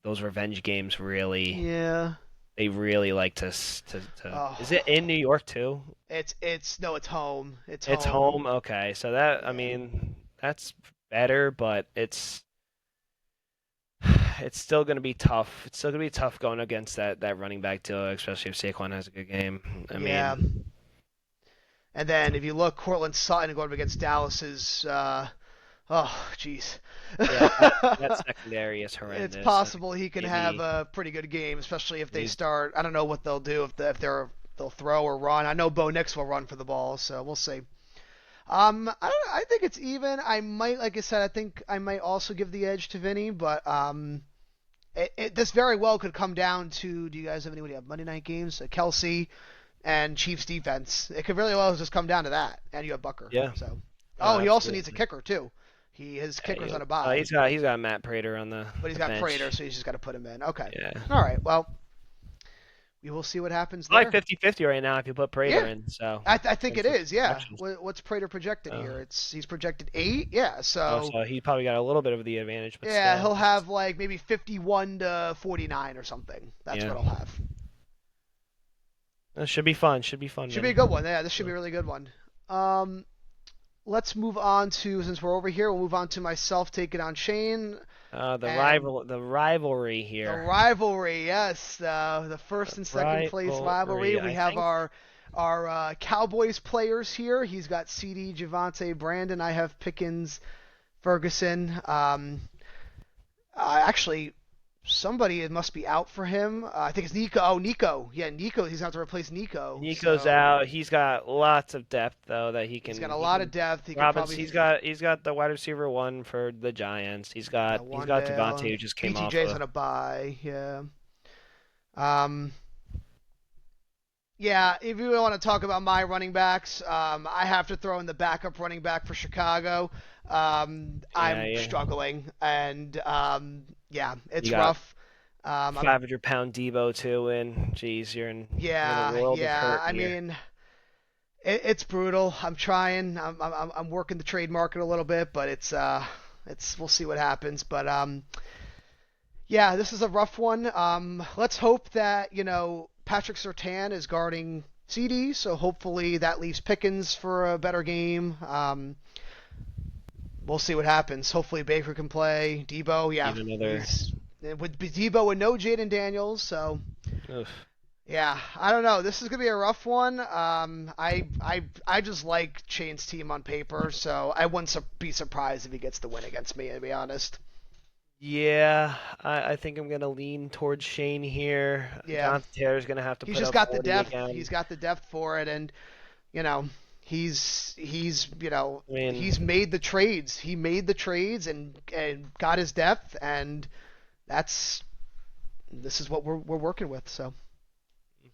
those revenge games really Yeah. they really like to. Is it Oh, in New York too? it's no, it's home. It's It's home. home. Okay, so that I Yeah. mean that's better, but it's still gonna be tough. It's still gonna be tough going against that running back duo, especially if Saquon has a good game. I Yeah. mean, And then if you look, Cortland Sutton going up against Dallas is oh, jeez. yeah, that secondary is It's horrendous. I mean, possible he can have maybe a pretty good game, especially if they he's start. I don't know what they'll do if they'll throw or run. I know Bo Nix will run for the ball, so we'll see. I don't know. I think it's even. I might, like I said, I think I might also give the edge to Vinny, but this very well could come down to. Do you guys have anybody have Monday night games? Kelsey and Chiefs defense. It could really well just come down to that, and you have Bucker. yeah, So, no, oh, he also needs a absolutely. kicker too. His Yeah, kicker's on a bye, he's got Matt Prater on but he's the got Prater, bench. so he's just got to put him in. Okay. Yeah. All right. Well, we will see what happens Like there. 50-50 right now if you put Prater Yeah, in. So I in think it terms of is. Yeah. projections. What's Prater projected Uh, here? He's projected 8. Yeah. So so he probably got a little bit of the advantage, but yeah, still, he'll have like maybe 51 to 49 or something. That's yeah, what he'll have. it should be fun. Should be fun, Should be a Vinny. good one. Yeah, this should be a really good one. Um, let's move on to, since we're over here, we'll move on to myself taking on Shane and The rivalry the here. rivalry. Yes, the first and second place rivalry. Rivalry. We I have think. our Cowboys players here. He's got CD, Javante, Brandon. I have Pickens, Ferguson. Actually, somebody it must be out for him. I think it's Nico. Oh, Nico. Yeah, Nico. He's going to have to replace Nico. Nico's So out. He's got lots of depth though that he's got a he lot of can. depth. He could Robbins. probably He's got the wide receiver one for the Giants. He's got Devontae Wandale. who just came off BTJ's a on a bye. Yeah. Um. Yeah, if you want to talk about my running backs, I have to throw in the backup running back for Chicago. yeah I'm yeah. struggling, and yeah, You it's got rough. I'm 500 pound Debo too, and geez, you're in a yeah, world of yeah. hurt I here. mean, it's brutal. I'm trying. I'm working the trade market a little bit, but it's we'll see what happens. But yeah, this is a rough one. Let's hope that Patrick Surtain is guarding CD, so hopefully that leaves Pickens for a better game. We'll see what happens. Hopefully Baker can play. Debo, yeah, Need another. he's with Debo and no Jaden Daniels, so Ugh. yeah, I don't know. This is gonna be a rough one. I just like Shane's team on paper, so I wouldn't be surprised if he gets the win against me. To be honest. Yeah, I think I'm gonna lean towards Shane here. Yeah, Jonathan Taylor's gonna have to he's put just up got the 40 depth. He's again. got the depth for it, and you know, he's I he's mean, made the trades. He made the trades and got his depth, and that's this is what we're working with.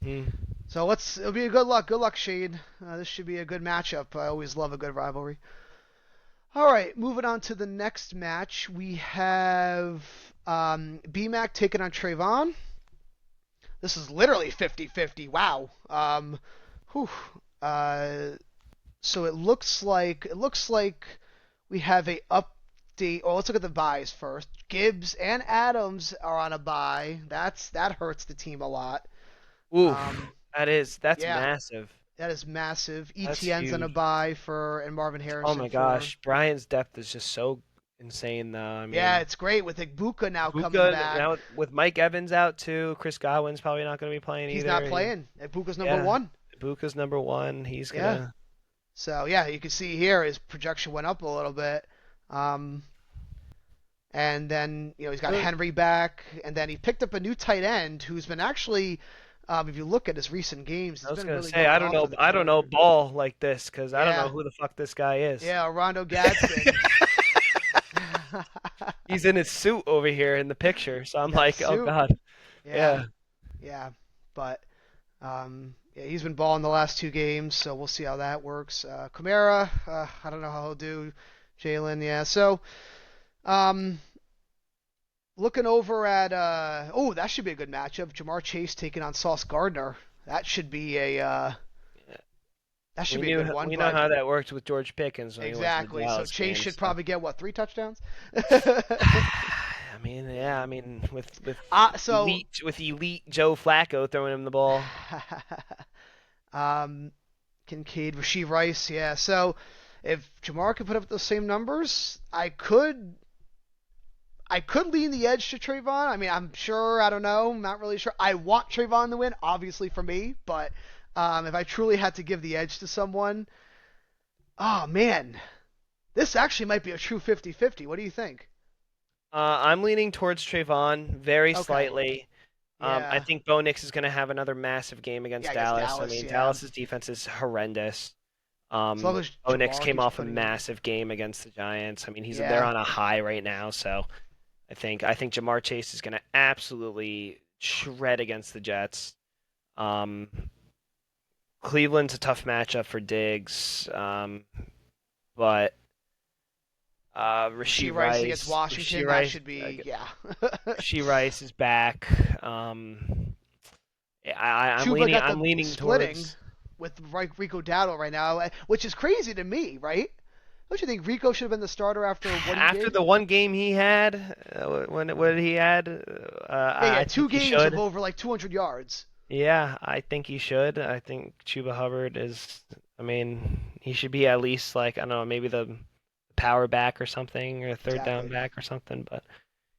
mhm. So it'll be a good luck. Good luck, Shade. This should be a good matchup. I always love a good rivalry. All right, moving on to the next match. We have BMAC taking on Trayvon. This is literally 50-50. Wow. Whew. Uh, so it looks like we have a update. Oh, let's look at the buys first. Gibbs and Adams are on a buy. That hurts the team a lot. Oof, Um, that's yeah, massive. that is massive. That's ETN's on a huge. buy for and Marvin Oh Harrison my for. gosh, Brian's depth is just so insane though. I Yeah, mean, it's great with Igbuka now coming Buka back. now with Mike Evans out too. Chris Godwin's probably not going to be playing He's not either. playing. Igbuka's number Yeah, one. Buka's number one. He's Yeah. gonna. So yeah, you can see here his projection went up a little bit. Um, and then he's got Uh, Henry back, and then he picked up a new tight end who's been actually, if you look at his recent games, I he's was been gonna really say going off for the I don't know Korner. ball like this because I don't know Yeah, who the fuck this guy is. yeah, Rondo Gadsden. He's in his suit over here in the picture, so He's I'm got a like, oh suit. god, Yeah, yeah. yeah, but yeah, he's been balling the last 2 games, so we'll see how that works. Kamara, I don't know how he'll do. Jalen, yeah. So, um, looking over at oh, that should be a good matchup. Jamar Chase taking on Sauce Gardner. That should be a that should be a good one. We know But how that worked with George Pickens when he went to the exactly, so Dallas Chase game. should So. probably get what 3 touchdowns. I mean, yeah, I mean, So with elite Joe Flacco throwing him the ball. um, Kincaid, Rasheed Rice, yeah. So if Jamar could put up those same numbers, I could lean the edge to Trayvon. I mean, I'm sure. I don't know. I'm not really sure. I want Trayvon to win, obviously for me, but if I truly had to give the edge to someone, oh man, this actually might be a true 50-50. What do you think? I'm leaning towards Trayvon very Okay. slightly. I Yeah. think Bo Nix is going to have another massive game Yeah, against I guess Dallas. I Dallas. mean, Yeah. Dallas's defense is horrendous. As long as Bo Nix Jamar came keeps off a putting up. massive game against the Giants. I mean, they're Yeah. on a high right now, so I think Jamar Chase is going to absolutely shred against the Jets. Um, Cleveland's a tough matchup for Diggs, but Rasheed Rice against Rasheed Washington. That Rice, should be yeah. Rasheed Rice is back. Chuba got I'm the leaning splitting towards with Rico Dowdle right now, which is crazy to me, right? Don't you think Rico should have been the starter after what he after did? the one game he had. When what he had, Yeah, he I had think two he games of should. over like 200 yards. Yeah, I think he should. I think Chuba Hubbard is. I mean, he should be at least like I don't know, maybe the power back or something, or third down Exactly. back or something. But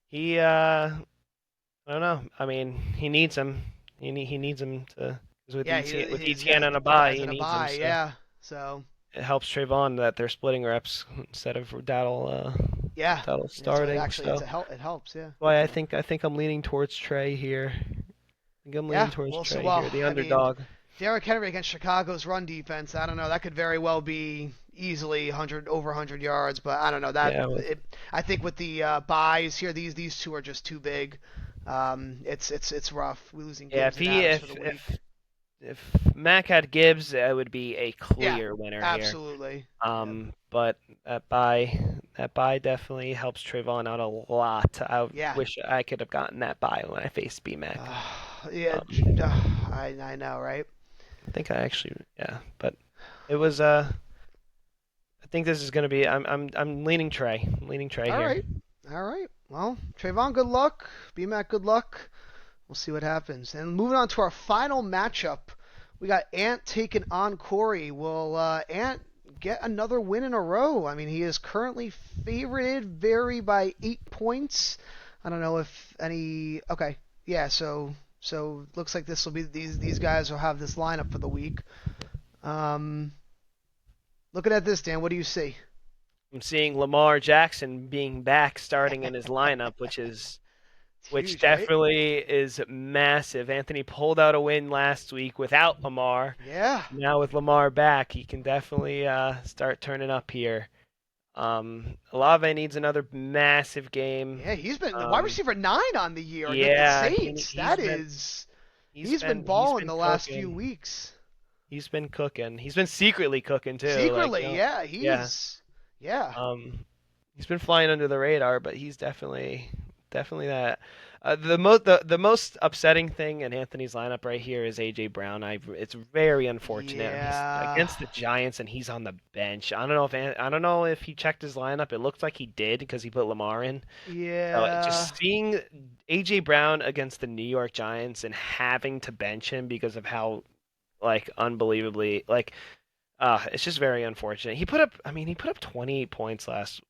he, I don't know. I mean, he needs him. He needs him to because Yeah, with he's ETN got on a the bye, guys he in a needs him. bye. So Yeah, so it helps Trayvon that they're splitting reps instead of yeah, Dowdle so it starting. actually it's So a help. It helps. Yeah. why So I think I'm leaning towards Trey here. I think I'm leaning yeah, towards well, so Trey here, well, the I mean, underdog. Derrick Henry against Chicago's run defense. I don't know. That could very well be easily 100 over 100 yards, but I don't know that. Yeah, I think with the buys here, these two are just too big. It's rough. We're losing yeah. Gibbs and Adams for the week. If Mac had Gibbs, it would be a Yeah, clear winner here. absolutely. Yep. But that buy definitely helps Trayvon out a lot. I Yeah. wish I could have gotten that buy when I faced BMAC. Yeah. Um, I know, right? I think I actually yeah, but it was I think this is gonna be I'm leaning Trey. I'm leaning Trey All here. right. All right. Well, Trayvon, good luck. BMAC, good luck. We'll see what happens. And moving on to our final matchup, we got Ant taking on Corey. Will Ant get another win in a row? I mean, he is currently favorited vary by 8 points. I don't know if any. Okay, yeah. So looks like this will be these guys will have this lineup for the week. Um, Looking at this, Dan, what do you see? I'm seeing Lamar Jackson being back starting in his lineup, It's which huge, right? definitely is massive. Anthony pulled out a win last week without Lamar. Yeah. Now with Lamar back, he can definitely start turning up here. Olave needs another massive game. Yeah, he's been the wide Um, receiver 9 on the year against the yeah, Saints. That is, he's been he's balling been the last few cooking. weeks. He's been cooking. He's been secretly cooking too. Like, Secretly, yeah, yeah. yeah, Um, he's been flying under the radar, but he's definitely that. The most upsetting thing in Anthony's lineup right here is AJ Brown. It's very unfortunate. He's yeah, against the Giants and he's on the bench. I don't know if he checked his lineup. It looked like he did because he put Lamar in. So yeah, just seeing AJ Brown against the New York Giants and having to bench him because of how like unbelievably like it's just very unfortunate. He put up 28 points last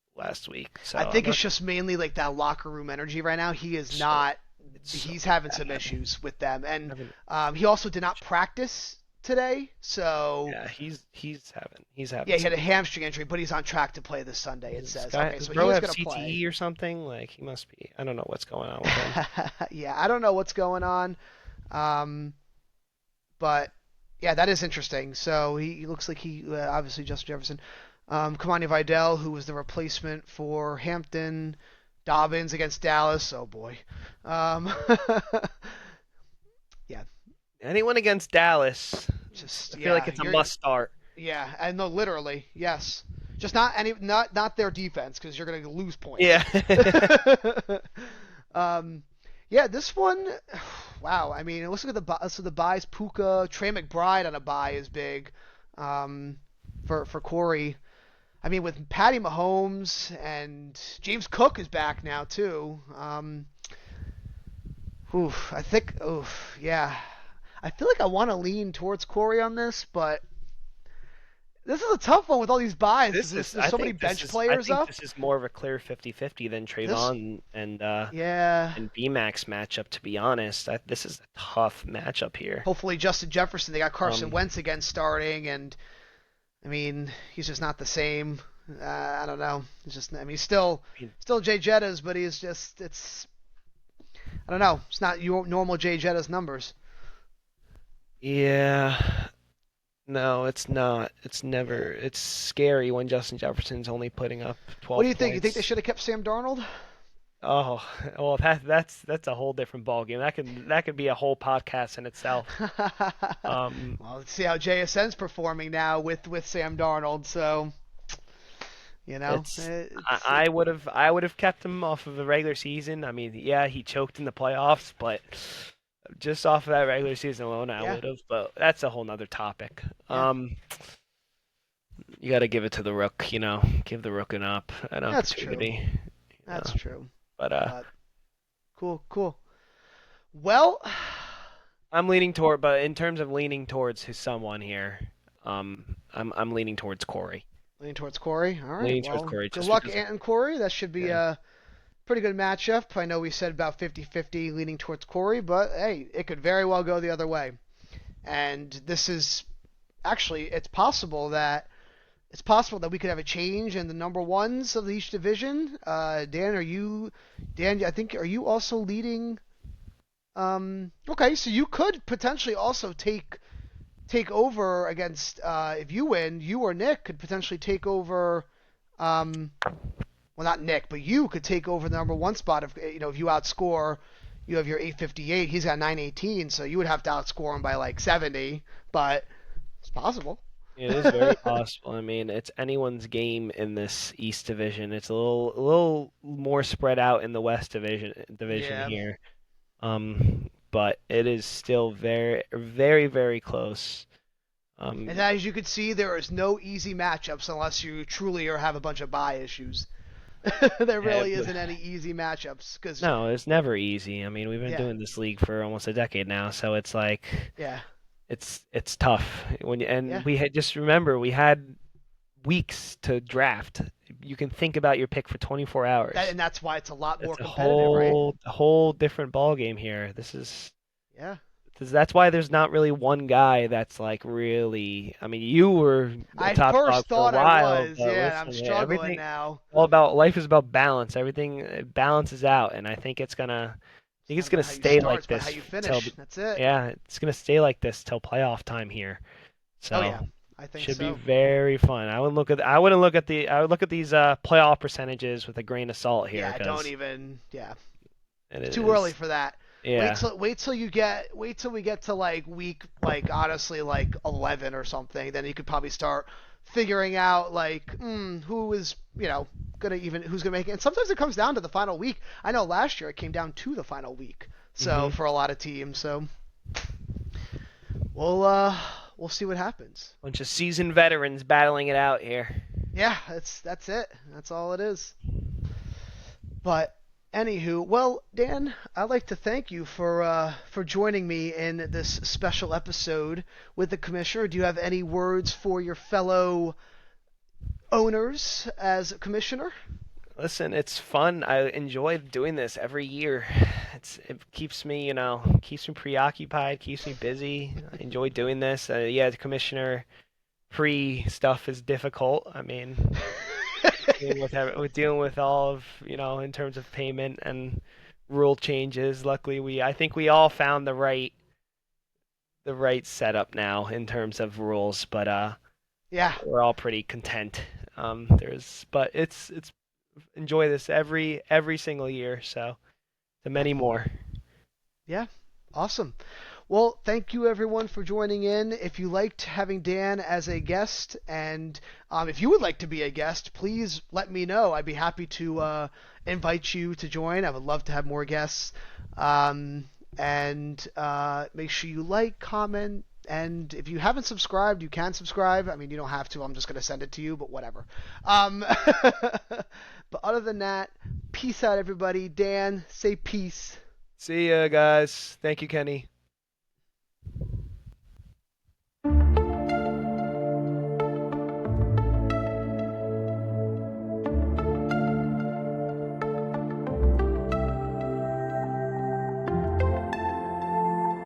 week. So I I'm think it's not just mainly like that locker room energy right now. He is so not. it's so He's having some bad. issues with them, and Having he also did not practice today. So Yeah, he's having yeah, he had a some. hamstring injury, but he's on track to play this Sunday. It says. Okay, Does so he bro is have gonna play. CTE or something? Like he must be. I don't know what's going on with him. Yeah, I don't know what's going on. Um, but yeah, that is interesting. So he looks like he obviously Justin Jefferson, Kamani Vidal, who was the replacement for Hampton, Dobbins against Dallas. Oh boy. Um, yeah, Anyone against Dallas, just I feel like yeah, it's a must start. yeah, and no, literally yes. Just not their defense because you're gonna lose points. Yeah. um, yeah, this one, wow. I mean, let's look at the buys. Puka, Trey McBride on a buy is big. Um, for Corey. I mean, with Patty Mahomes and James Cook is back now too. I think, yeah. I feel like I want to lean towards Corey on this, but this is a tough one with all these buys because there's so many bench I players think up. this is more of a clear 50-50 than This, Trayvon yeah. and BMAX matchup. To be honest, this is a tough matchup here. Hopefully, Justin Jefferson. They got Carson Um, Wentz again starting, and I mean, he's just not the same. I don't know. It's just, I mean, he's I mean, still Jay Jettas, but he's just, I don't know. It's not your normal Jay Jettas numbers. yeah, no, it's not. It's never. It's scary when Justin Jefferson's only putting up What do 12 you think? You think they points. should have kept Sam Darnold? Oh, well, that's a whole different ballgame. That could be a whole podcast in itself. Um, Well, let's see how JSN's performing now with Sam Darnold. So, it's it's I would have kept him off of the regular season. I mean, yeah, he choked in the playoffs, but Just off of that regular season alone, I Yeah, would have, but that's a whole nother topic. yeah, You got to give it to the Rook, give the Rook an that's true. opportunity, you That's know. true. But But cool, cool. Well, but in terms of leaning towards someone here, I'm leaning towards Corey. leaning towards Corey. All right. Leaning towards Well, Corey good just luck, because, Ant and Corey. That should be yeah, a pretty good matchup. I know we said about 50-50 leaning towards Corey, but hey, it could very well go the other way. And this is actually it's possible that we could have a change in the number ones of each division. Dan? I think are you also leading? Okay, so you could potentially also take over against if you win, you or Nick could potentially take over. Um, well, not Nick, but you could take over the number one spot if you outscore. You have your 858. He's got 918, so you would have to outscore him by like 70. But it's possible. it is very possible. I mean, it's anyone's game in this East Division. It's a little more spread out in the West division Yeah. here. But it is still very, very, very close. And Um, as you can see, there is no easy matchups unless you truly or have a bunch of bye issues. There yeah, really isn't any easy matchups because no, it's never easy. I mean, we've been yeah, doing this league for almost a decade now, so it's like yeah, it's tough. yeah. And we had just remember we had weeks to draft. You can think about your pick for 24 hours. And that's why it's a lot more It's a competitive, right? whole different ball game here. Yeah. That's why there's not really one guy that's like really. I mean, you were a I top dog first for a thought I while, was, but yeah, and I'm listen, struggling now. all about life is about balance. Everything balances out, and I It's think not it's about gonna how you stay start, like it's about how this you till finish. That's it. yeah, it's gonna stay like this till playoff time here. Oh So yeah, I think should be so. very fun. I would look at these playoff percentages with a grain of salt here Yeah, don't because even. Yeah, it it's too early is for that. yeah. Wait till we get to like week like honestly like 11 or something. Then you could probably start figuring out like who is gonna even who's gonna make it. And sometimes it comes down to the final week. I know last year it came down to the final week. So hmm for a lot of teams, so we'll we'll see what happens. Bunch of seasoned veterans battling it out here. Yeah, that's it. That's all it is. But anywho, well, Dan, I'd like to thank you for joining me in this special episode with the commissioner. Do you have any words for your fellow owners as commissioner? Listen, it's fun. I enjoy doing this every year. It keeps me preoccupied, keeps me busy. I enjoy doing this. Yeah, the commissioner pre stuff is difficult. I mean, dealing with all of in terms of payment and rule changes. Luckily, I think we all found the right setup now in terms of rules, but Yeah, we're all pretty content. But it's enjoy this every single year. So to yeah, many more. yeah. Awesome. Well, thank you everyone for joining in. If you liked having Dan as a guest, and if you would like to be a guest, please let me know. I'd be happy to invite you to join. I would love to have more guests. And make sure you like, comment, and if you haven't subscribed, you can subscribe. I mean, you don't have to. I'm just going to send it to you, but whatever. But other than that, peace out, everybody. Dan, say peace. See ya, guys. Thank you, Kenny.